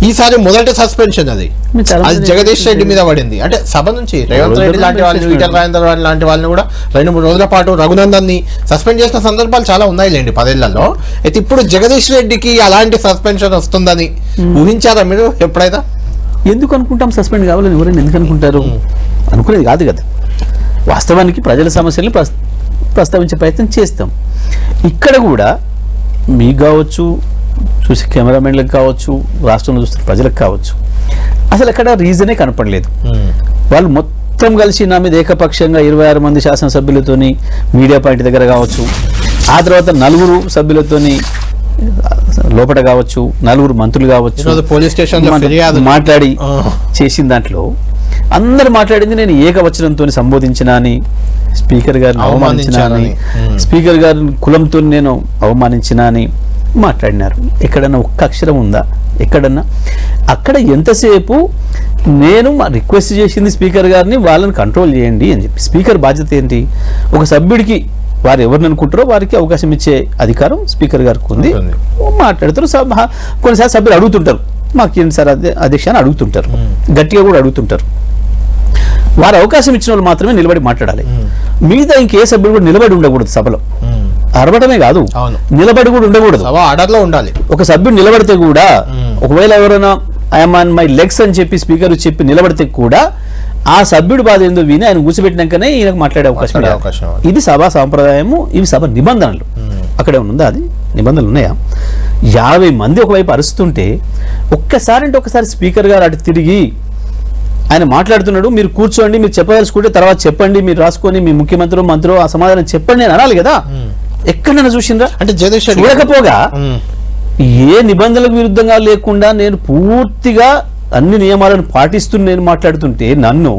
ఈసారి మొదటి సస్పెన్షన్ అది జగదీష్ రెడ్డి మీద పడింది. అంటే సభ నుంచి రేవంత్ రెడ్డి లాంటి వాళ్ళు, ఈటెల రాజేందర్ లాంటి వాళ్ళని కూడా 2-3 రోజుల పాటు రఘునందన్ ని సస్పెండ్ చేసిన సందర్భాలు చాలా ఉన్నాయిలేండి 10 ఏళ్లలో. అయితే ఇప్పుడు జగదీష్ రెడ్డికి అలాంటి సస్పెన్షన్ వస్తుందని ఊహించారా మీరు ఎప్పుడైనా? ఎందుకు అనుకుంటాం సస్పెండ్ కావాలని? ఎవరైనా ఎందుకు అనుకుంటారు? అనుకునేది కాదు కదా. వాస్తవానికి ప్రజల సమస్యల్ని ప్రస్తావించే ప్రయత్నం చేస్తాం. ఇక్కడ కూడా మీకు కావచ్చు, చూసి కెమెరామెన్లకు కావచ్చు, రాష్ట్రంలో చూస్తున్న ప్రజలకు కావచ్చు, అసలు ఎక్కడ రీజనే కనపడలేదు. వాళ్ళు మొత్తం కలిసి నా మీద ఏకపక్షంగా 26 మంది శాసనసభ్యులతోని మీడియా పాయింట్ దగ్గర కావచ్చు, ఆ తర్వాత 4 సభ్యులతోని లోపల కావచ్చు, 4 మంత్రులు కావచ్చు, పోలీస్ స్టేషన్ మాట్లాడి చేసిన దాంట్లో అందరు మాట్లాడింది నేను ఏకవచనంతో సంబోధించిన అని, స్పీకర్ గారిని అవమానించిన అని, స్పీకర్ గారి కులంతో నేను అవమానించిన అని మాట్లాడినారు. ఎక్కడన్నా ఒక్క అక్షరం ఉందా? ఎక్కడన్నా? అక్కడ ఎంతసేపు నేను రిక్వెస్ట్ చేసింది స్పీకర్ గారిని వాళ్ళని కంట్రోల్ చేయండి అని చెప్పి. స్పీకర్ బాధ్యత ఏంటి? ఒక సభ్యుడికి వారు ఎవరిని అనుకుంటారో వారికి అవకాశం ఇచ్చే అధికారం స్పీకర్ గారికి ఉంది. మాట్లాడతారు. కొన్నిసార్లు సభ్యులు అడుగుతుంటారు, మాకు ఏంటి సార్ అధ్యక్ష అని అడుగుతుంటారు, గట్టిగా కూడా అడుగుతుంటారు. వారు అవకాశం ఇచ్చిన వాళ్ళు మాత్రమే నిలబడి మాట్లాడాలి. మిగతా ఇంకే సభ్యుడు కూడా నిలబడి ఉండకూడదు సభలో. అరవడమే కాదు, నిలబడి కూడా ఉండకూడదు. ఆర్డర్లో ఉండాలి. ఒక సభ్యుడు నిలబడితే కూడా, ఒకవేళ ఎవరైనా ఐఎమ్ ఆన్ మై లెగ్స్ అని చెప్పి స్పీకర్ చెప్పి నిలబడితే కూడా ఆ సభ్యుడు బాధ ఏందో విని ఆయన కూర్చోబెట్టినాకనే ఈయనకు మాట్లాడే అవకాశం. ఇది సభా సాంప్రదాయము, ఇవి సభ నిబంధనలు. అక్కడే ఉందా? అది నిబంధనలు ఉన్నాయా? 50 మంది ఒకవైపు అరుస్తుంటే ఒక్కసారి అంటే ఒకసారి స్పీకర్ గారు అటు తిరిగి ఆయన మాట్లాడుతున్నాడు, మీరు కూర్చోండి, మీరు చెప్పదలుచుకుంటే తర్వాత చెప్పండి, మీరు రాసుకొని మీ ముఖ్యమంత్రి మంత్రి ఆ సమాధానం చెప్పండి అని అనాలి కదా. ఎక్కడైనా చూసిండ్రా? అంటే జగదీష్ చూడకపోగా ఏ నిబంధనలకు విరుద్ధంగా లేకుండా నేను పూర్తిగా అన్ని నియమాలను పాటిస్తూ నేను మాట్లాడుతుంటే నన్ను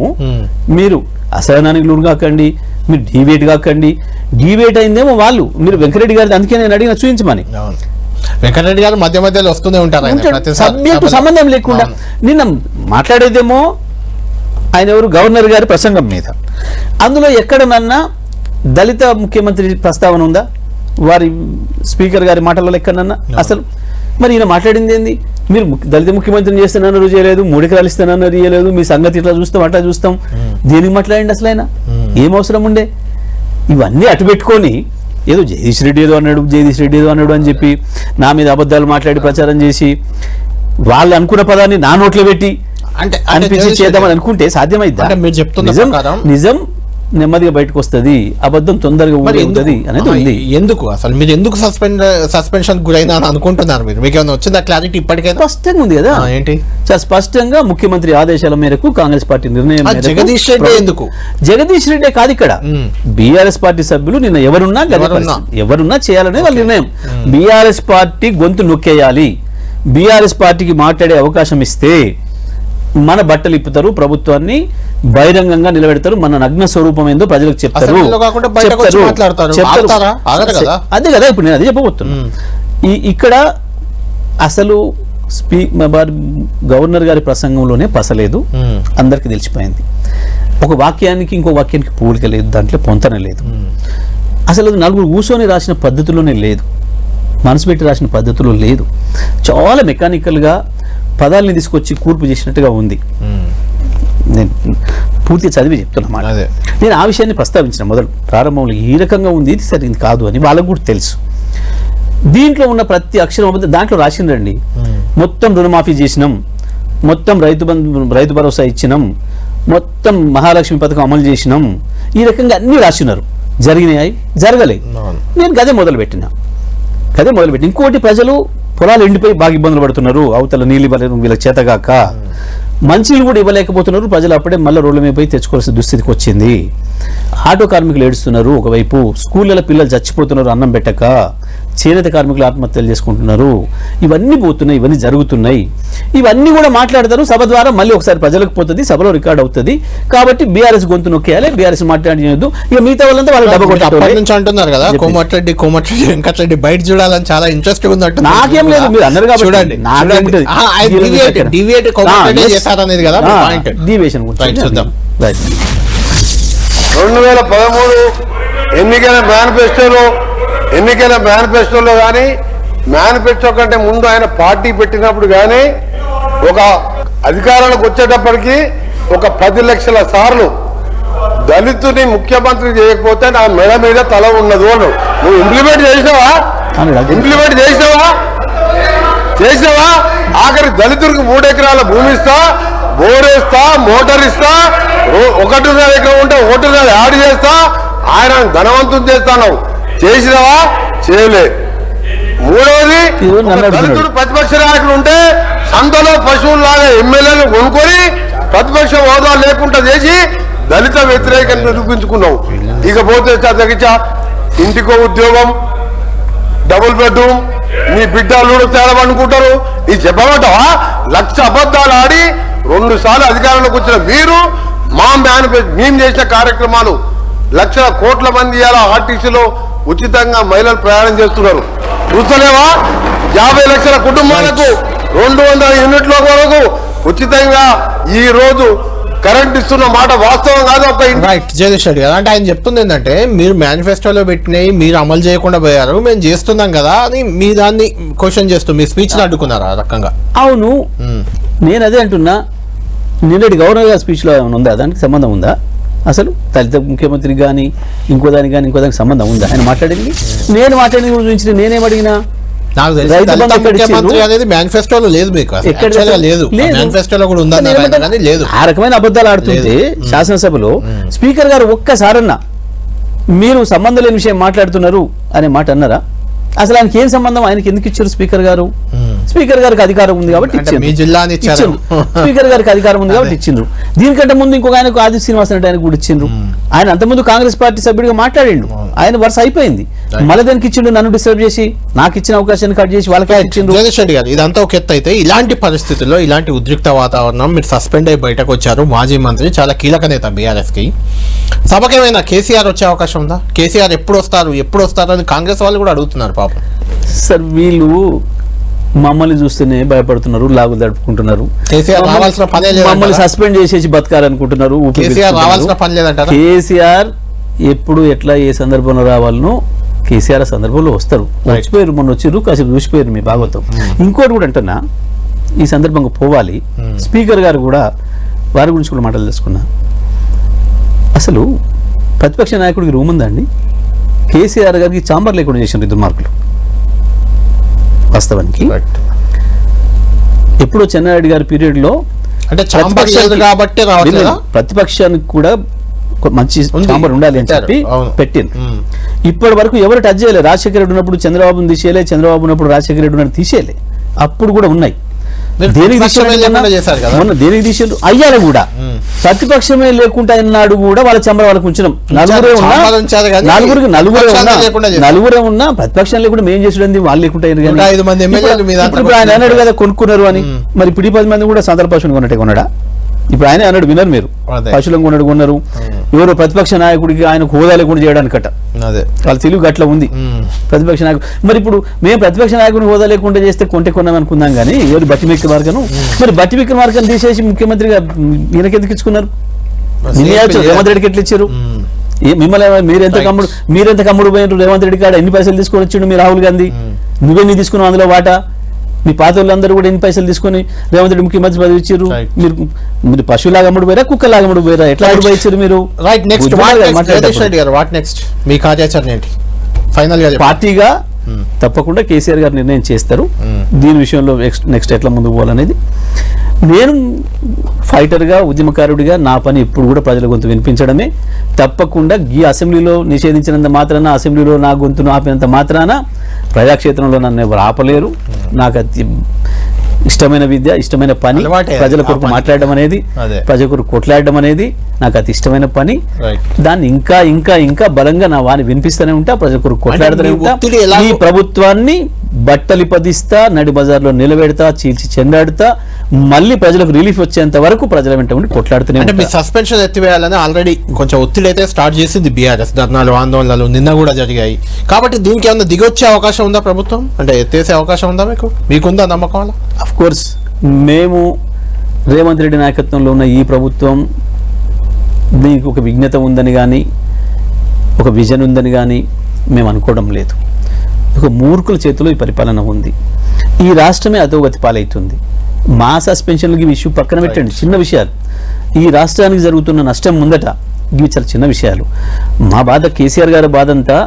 మీరు అసహనానికి లోను కాకండి, మీరు డిబేట్ కాకండి. డిబేట్ అయిందేమో వాళ్ళు, మీరు వెంకరెడ్డి గారి అందుకే నేను అడిగిన చూపించమని. వెంకటరెడ్డి గారు మధ్య మధ్యలో వస్తూనే ఉంటారు, సభ్యులకు సంబంధం లేకుండా. నిన్న మాట్లాడేదేమో ఆయన ఎవరు గవర్నర్ గారి ప్రసంగం మీద, అందులో ఎక్కడనన్నా దళిత ముఖ్యమంత్రి ప్రస్తావన ఉందా? వారి స్పీకర్ గారి మాటలలో ఎక్కడన్నా? అసలు మరి ఈయన మాట్లాడింది ఏంది? మీరు దళిత ముఖ్యమంత్రిని చేస్తానన్నారు చేయలేదు, 3 ఎకరాలు ఇస్తానన్నారు చేయలేదు, మీ సంగతి ఇట్లా చూస్తాం అట్లా చూస్తాం, దేనికి మాట్లాడండి అసలు ఆయన? ఏం అవసరం ఉండే? ఇవన్నీ అటు పెట్టుకొని ఏదో జగదీష్ రెడ్డి ఏదో అన్నాడు అని చెప్పి నా మీద అబద్ధాలు మాట్లాడి ప్రచారం చేసి వాళ్ళు అనుకున్న పదాన్ని నా నోట్లో పెట్టి అంటే అనిపించి చేద్దామని అనుకుంటే సాధ్యమైద్దా? అంటే మీరు చెప్తున్న ప్రకారం నిజం నెమ్మదిగా బయటకు వస్తుంది, అబద్ధం తొందరగా ఊరుతుంది అనేది ఉంది. ఎందుకు అసలు మీరు ఎందుకు సస్పెన్షన్ గురైనా అని అనుకుంటున్నారు? మీకు ఏమైనా వచ్చిందా క్లారిటీ? ఇప్పటికైనా స్పష్టంగా ఉంది కదా. ఏంటి? చాలా స్పష్టంగా ముఖ్యమంత్రి ఆదేశాల మేరకు కాంగ్రెస్ పార్టీ నిర్ణయం మేరకు జగదీష్ రెడ్డి ఎందుకు? జగదీష్ రెడ్డి కాదు ఇక్కడ, బీఆర్ఎస్ పార్టీ సభ్యులు నిన్న ఎవరున్నా చేయాలనే వాళ్ళ నిర్ణయం. బీఆర్ఎస్ పార్టీ గొంతు నొక్కేయాలి, బీఆర్ఎస్ పార్టీకి మాట్లాడే అవకాశం ఇస్తే మన బట్టలు ఇప్పుతారు, ప్రభుత్వాన్ని బహిరంగంగా నిలబెడతారు, మన నగ్న స్వరూపం ఏందో ప్రజలకు చెప్తారు. అదే కదా ఇప్పుడు నేను అదే చెప్పబోతున్నా. ఇక్కడ అసలు గవర్నర్ గారి ప్రసంగంలోనే పసలేదు, అందరికి తెలిసిపోయింది. ఒక వాక్యానికి ఇంకో వాక్యానికి పోలిక లేదు, దాంట్లో పొంతన లేదు. అసలు అది నలుగురు కూర్చొని రాసిన పద్ధతిలోనే లేదు, మనసు పెట్టి రాసిన పద్ధతిలో లేదు. చాలా మెకానికల్గా పదాలని తీసుకొచ్చి కూర్పు చేసినట్టుగా ఉంది. నేను పూర్తి చదివి చెప్తున్నమాట. నేను ఆ విషయాన్ని ప్రస్తావించిన మొదలు ప్రారంభంలో ఈ రకంగా ఉంది, ఇది సరిగ్గా కాదు అని వాళ్ళకు కూడా తెలుసు. దీంట్లో ఉన్న ప్రతి అక్షరం దాంట్లో రాసిందండి. మొత్తం రుణమాఫీ చేసినాం, మొత్తం రైతు భరోసా ఇచ్చినాం, మొత్తం మహాలక్ష్మి పథకం అమలు చేసినాం, ఈ రకంగా అన్ని రాసినారు. జరిగినాయి, జరగలే. నేను గదే మొదలుపెట్టిన. ఇంకోటి, ప్రజలు పొలాలు ఎండిపోయి బాగా ఇబ్బందులు పడుతున్నారు, అవతల నీళ్ళు ఇవ్వలేరు వీళ్ళకి చేతగాక, మంచినీళ్ళు కూడా ఇవ్వలేకపోతున్నారు. ప్రజలు అప్పుడే మళ్ళీ రోడ్ల మీద పోయి తెచ్చుకోవాల్సిన దుస్థితికి వచ్చింది. ఆటో కార్మికులు ఏడుస్తున్నారు ఒకవైపు, స్కూళ్ళలో పిల్లలు చచ్చిపోతున్నారు అన్నం పెట్టక, చేనేత కార్మికులు ఆత్మహత్యలు చేసుకుంటున్నారు. ఇవన్నీ పోతున్నాయి, ఇవన్నీ జరుగుతున్నాయి. ఇవన్నీ కూడా మాట్లాడతారు సభ ద్వారా, మళ్ళీ ఒకసారి ప్రజలకు పోతుంది, సభలో రికార్డ్ అవుతుంది. కాబట్టి బీఆర్ఎస్ గొంతు నొక్కేయాలి, బీఆర్ఎస్ మాట్లాడలేదు. ఇక మిగతా వాళ్ళంతా వాళ్ళు డబ్బు కొట్టారు నుంచి అంటున్నారు కదా. కోమటిరెడ్డి వెంకటరెడ్డి బయట చూడాలని చాలా ఇంట్రెస్ట్ ఉంది అంటున్నారు. నాకేం లేదు, మీరు అన్నారు కాబట్టి చూడండి. చేశారనేది కదా పాయింట్. డీవియేషన్ చూద్దాం. 2013 ఎన్నికల మేనిఫెస్టోలో కానీ, మేనిఫెస్టో కంటే ముందు ఆయన పార్టీ పెట్టినప్పుడు కానీ, ఒక అధికారానికి వచ్చేటప్పటికి ఒక 10 లక్షల సార్లు దళితుని ముఖ్యమంత్రి చేయకపోతే నా మెడ మీద తల ఉన్నదు అను. నువ్వు ఇంప్లిమెంట్ చేసినావా? ఆఖరి దళితుడికి 3 ఎకరాల భూమి ఇస్తా, బోరేస్తా, మోటార్ ఇస్తా, 1.5 ఎకరం ఉంటే 1.5 యాడ్ చేస్తా, ఆయన ధనవంతుని చేస్తాను. చేసినవా? చేయలే. మూడవది, దళితుడు ప్రతిపక్ష నాయకుడు ఉంటే సంతలో పశువులాగా ఎమ్మెల్యేలు కొనుక్కొని ప్రతిపక్ష హోదా లేకుండా చేసి దళిత వ్యతిరేకంగా నిరూపించుకున్నావు. ఇకపోతే తగ్గించా ఇంటికో ఉద్యోగం, డబుల్ బెడ్రూమ్, నీ బిడ్డలు తేలబనుకుంటారు. ఇది చెప్పమంటావా? 1,00,000 అబద్ధాలు ఆడి 2 సార్లు అధికారంలోకి వచ్చిన మీరు మేము చేసిన కార్యక్రమాలు, లక్షల కోట్ల మంది ఇలా ఆర్టీసీలో ఉచితంగా మహిళలు ప్రయాణం చేస్తున్నారు. చూస్తలేవా? 50 లక్షల కుటుంబాలకు 200 యూనిట్ల వరకు ఉచితంగా ఈ రోజు కరెంట్ ఇస్తున్న మాట వాస్తవం కాదు. ఒక జగదీష్ రెడ్డి గారు అంటే ఆయన చెప్తుంది ఏంటంటే, మీరు మేనిఫెస్టోలో పెట్టినవి మీరు అమలు చేయకుండా పోయారు, మేము చేస్తున్నాం కదా అని మీ దాన్ని క్వశ్చన్ చేస్తూ మీ స్పీచ్ అడ్డుకున్నారు ఆ రకంగా. అవును, నేను అదే అంటున్నా. నిన్నటి గవర్నర్ గారి స్పీచ్లో ఏమైనా ఉందా? దానికి సంబంధం ఉందా? అసలు దళిత ముఖ్యమంత్రికి కానీ ఇంకో దానికి సంబంధం ఉందా? ఆయన మాట్లాడింది, నేను మాట్లాడింది గురించి నేనేమడిగినా? నాకు ముఖ్యమంత్రి అనేది మేనిఫెస్టోలో లేదు, మీకు లేదు. మేనిఫెస్టోలో కూడా ఉందని లేదు. ఆ రకమైన అబద్ధాలు ఆడుతుంటే శాసనసభలో స్పీకర్ గారు ఒక్కసారన్నా మీరు సంబంధం లేని విషయం మాట్లాడుతున్నారు అనే మాట అన్నారా? అసలు ఆయనకి ఏం సంబంధం? ఆయనకి ఎందుకు ఇచ్చారు? స్పీకర్ గారికి అధికారం ఉంది కాబట్టి ఇచ్చిండ్రు. స్పీకర్ గారికి అధికారం ఉంది కాబట్టి ఇచ్చిండ్రు. దీనికంటే ముందు ఇంకొక ఆయనకు ఆది శ్రీనివాస్ రెడ్డి ఆయనకు కూడా ఇచ్చిండ్రు. ఆయన అంతకుముందు కాంగ్రెస్ పార్టీ సభ్యుడిగా మాట్లాడిండు, ఆయన వరుస అయిపోయింది. మళ్ళీ దానికి ఇచ్చిండు, నన్ను డిస్టర్బ్ చేసి నాకు ఇచ్చిన అవకాశాన్ని కట్ చేసి వాళ్ళకే ఇచ్చిండ్రు. జగదీష్ రెడ్డి గారు ఇదంతా ఒక ఎత్తు అయితే, ఇలాంటి పరిస్థితుల్లో ఇలాంటి ఉద్రిక్త వాతావరణం, మీరు సస్పెండ్ అయ్యి బయటకు వచ్చారు, మాజీ మంత్రి, చాలా కీలక నేత బీఆర్ఎస్ కి. సభకేమైనా కేసీఆర్ వచ్చే అవకాశం ఉందా? కేసీఆర్ ఎప్పుడు వస్తారు అని కాంగ్రెస్ వాళ్ళు కూడా అడుగుతున్నారు పాపం. సార్, వీళ్ళు మమ్మల్ని చూస్తేనే భయపడుతున్నారు, లాగులు తడుపుకుంటున్నారు. మమ్మల్ని సస్పెండ్ చేసేసి బతకాలనుకుంటున్నారు. కేసీఆర్ ఎప్పుడు ఎట్లా ఏ సందర్భంలో రావాలనో కేసీఆర్ సందర్భంలో వస్తారు. వచ్చిపోయారు, మొన్న వచ్చిర్రు, కాసేపు చూసిపోయారు మీ భాగవతం. ఇంకోటి కూడా అంటున్నా, ఈ సందర్భంగా పోవాలి. స్పీకర్ గారు కూడా వారి గురించి కూడా మాటలు తెలుసుకున్నా. అసలు ప్రతిపక్ష నాయకుడికి రూమ్ ఉందా అండి? కేసీఆర్ గారికి చాంబర్ లేకుండా చేసిన దుర్మార్గులు. వాస్తవానికి ఎప్పుడో చెన్నారెడ్డి గారి పీరియడ్లో అంటే చాంబర్ లేదు కాబట్టి రావట్లేదా? ప్రతిపక్షానికి కూడా మంచి చాంబర్ ఉండాలి అని చెప్పి పెట్టింది. ఇప్పటి వరకు ఎవరు టచ్ చేయలేదు. రాజశేఖర రెడ్డి ఉన్నప్పుడు చంద్రబాబుని తీసేయలే, చంద్రబాబు ఉన్నప్పుడు రాజశేఖర రెడ్డి ఉన్నప్పుడు తీసేయలే. అప్పుడు కూడా ఉన్నాయి. దేనికి తీసారు అయ్యాలి కూడా. ప్రతిపక్షమే లేకుండా అన్నాడు కూడా వాళ్ళ చెంబర వాళ్ళకు ఉంచినాం. నలుగురే ఉన్నా ప్రతిపక్షం లేకుండా మేం చేసుడు వాళ్ళు లేకుండా ఇప్పుడు ఆయన అన్నాడు కదా కొనుక్కున్నారు అని. మరి ఇప్పుడు 10 మంది కూడా సందర్భ పశువుని కొన్నట్టే కొన్నాడా? ఇప్పుడు ఆయన అన్నాడు వినరు మీరు, పశువులను కొన్నారు. ఎవరో ప్రతిపక్ష నాయకుడికి ఆయన హోదా లేకుండా చేయడానికట. వాళ్ళ తెలుగు గట్ల ఉంది ప్రతిపక్ష నాయకుడు. మరి ఇప్పుడు మేము ప్రతిపక్ష నాయకుడిని హోదా లేకుండా చేస్తే కొన్నాం అనుకుందాం కానీ ఎవరు బట్టి విక్రమార్కను, మరి బట్టి విక్రమార్కను తీసేసి ముఖ్యమంత్రిగా ఈయనకెందుకు ఇచ్చుకున్నారు? రేవంత్ రెడ్డికి ఎట్లా ఇచ్చారు? మిమ్మల్ని మీరెంత కమ్ముడు పోయినారు? రేవంత్ రెడ్డి కాడ ఎన్ని పైసలు తీసుకొని వచ్చిండు మీ రాహుల్ గాంధీ? నువ్వెన్ని తీసుకున్నావు అందులో వాటా? మీ పాత వాళ్ళందరూ కూడా ఎన్ని పైసలు తీసుకొని రేవంత్ రెడ్డి ముఖ్యమంత్రి పదవి ఇచ్చారు? మీరు పశువులాగా అమ్ముడు పోయారా, కుక్కలాగా అమ్ముడు పోయారా? ఎట్లా అమ్ముడు పోయించారు మీరు? పార్టీగా తప్పకుండా కేసీఆర్ గారు నిర్ణయం చేస్తారు. దీని విషయంలో నెక్స్ట్ ఎట్లా ముందుకు పోవాలనేది. నేను ఫైటర్గా, ఉద్యమకారుడిగా నా పని ఎప్పుడు కూడా ప్రజల గొంతు వినిపించడమే. తప్పకుండా ఈ అసెంబ్లీలో నిషేధించినంత మాత్రాన, అసెంబ్లీలో నా గొంతును ఆపినంత మాత్రాన ప్రజాక్షేత్రంలో నన్ను ఎవరు ఆపలేరు. నాకు అతి ఇష్టమైన విద్య, ఇష్టమైన పని. ప్రజల కొరకు మాట్లాడడం అనేది, ప్రజల కొరకు కొట్లాడడం అనేది నాకు అతి ఇష్టమైన పని. దాన్ని ఇంకా ఇంకా ఇంకా బలంగా నా వాని వినిపిస్తూనే ఉంటా, ప్రజల కొరకు కొట్లాడుతూనే ఉంటా. ఈ ప్రభుత్వాన్ని బట్టలు పదిస్తా, నడి బజార్లో నిలబెడతా, చీల్చి చెండాడుతా, మళ్ళీ ప్రజలకు రిలీఫ్ వచ్చేంత వరకు ప్రజల వెంట ఉండి కొట్లాడుతూనే ఉంటా. మీ సస్పెన్షన్ ఎత్తివేయాలని ఆల్రెడీ కొంచెం ఒత్తిడి అయితే స్టార్ట్ చేసింది బీఆర్ఎస్. ధర్నాలు, ఆందోళనలు నిన్న కూడా జరిగాయి. కాబట్టి దీనికి ఏమన్నా దిగొచ్చే అవకాశం ఉందా ప్రభుత్వం? అంటే ఎత్తేసే అవకాశం ఉందా మీకుందా నమ్మకం? అలా అఫ్ కోర్స్ మేము రేవంత్ రెడ్డి నాయకత్వంలో ఉన్న ఈ ప్రభుత్వం దీనికి ఒక విజ్ఞత ఉందని కానీ, ఒక విజన్ ఉందని కానీ మేము అనుకోవడం లేదు. ఒక మూర్ఖుల చేతిలో ఈ పరిపాలన ఉంది. ఈ రాష్ట్రమే అధోగతి పాలవుతుంది. మా సస్పెన్షన్లకి ఇష్యూ పక్కన పెట్టండి, చిన్న విషయాలు. ఈ రాష్ట్రానికి జరుగుతున్న నష్టం ముందట ఇవి చాలా చిన్న విషయాలు. మా బాధ, కేసీఆర్ గారి బాధ అంతా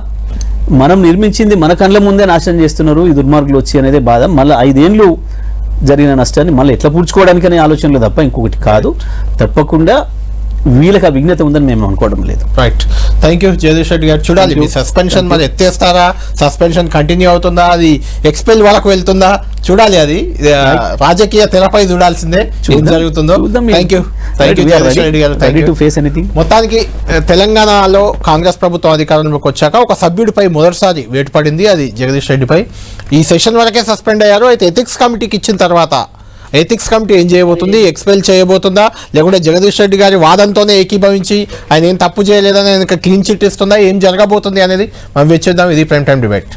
మనం నిర్మించింది మన కళ్ళ ముందే నాశనం చేస్తున్నారు ఈ దుర్మార్గులు వచ్చి అనేదే బాధ. మళ్ళీ 5 ఏళ్ళు జరిగిన నష్టాన్ని మళ్ళీ ఎట్లా పూడ్చుకోవడానికి అనే ఆలోచనలు తప్ప ఇంకొకటి కాదు. తప్పకుండా వీళ్ళకి ఆ విజ్ఞత ఉందని మేము అనుకోవడం లేదు. Right, thank you Jagadish Reddy గారు. చూడాలి మీ సస్పెన్షన్ మరి ఎత్తేస్తారా, సస్పెన్షన్ కంటిన్యూ అవుతుందా, అది ఎక్స్పెల్ వరకు వెళ్తుందా చూడాలి. అది రాజకీయ తెరపై చూడాల్సిందే ఏం జరుగుతుందో. థ్యాంక్ యూ జగదీష్ రెడ్డి గారు. మొత్తానికి తెలంగాణలో కాంగ్రెస్ ప్రభుత్వం అధికారంలోకి వచ్చాక ఒక సభ్యుడిపై మొదటిసారి వేటు పడింది, అది జగదీష్ రెడ్డిపై. ఈ సెషన్ వరకే సస్పెండ్ అయ్యారు. అయితే ఎథిక్స్ కమిటీకి ఇచ్చిన తర్వాత ఎథిక్స్ కమిటీ ఏం చేయబోతుంది? ఎక్స్పెల్ చేయబోతుందా, లేకుంటే జగదీష్ రెడ్డి గారి వాదంతోనే ఏకీభవించి ఆయన ఏం తప్పు చేయలేదని ఆయనకు క్లీన్ చిట్ ఇస్తుందా? ఏం జరగబోతుంది అనేది మనం వెచ్చేద్దాం. ఇది ప్రైమ్ టైం డిబేట్.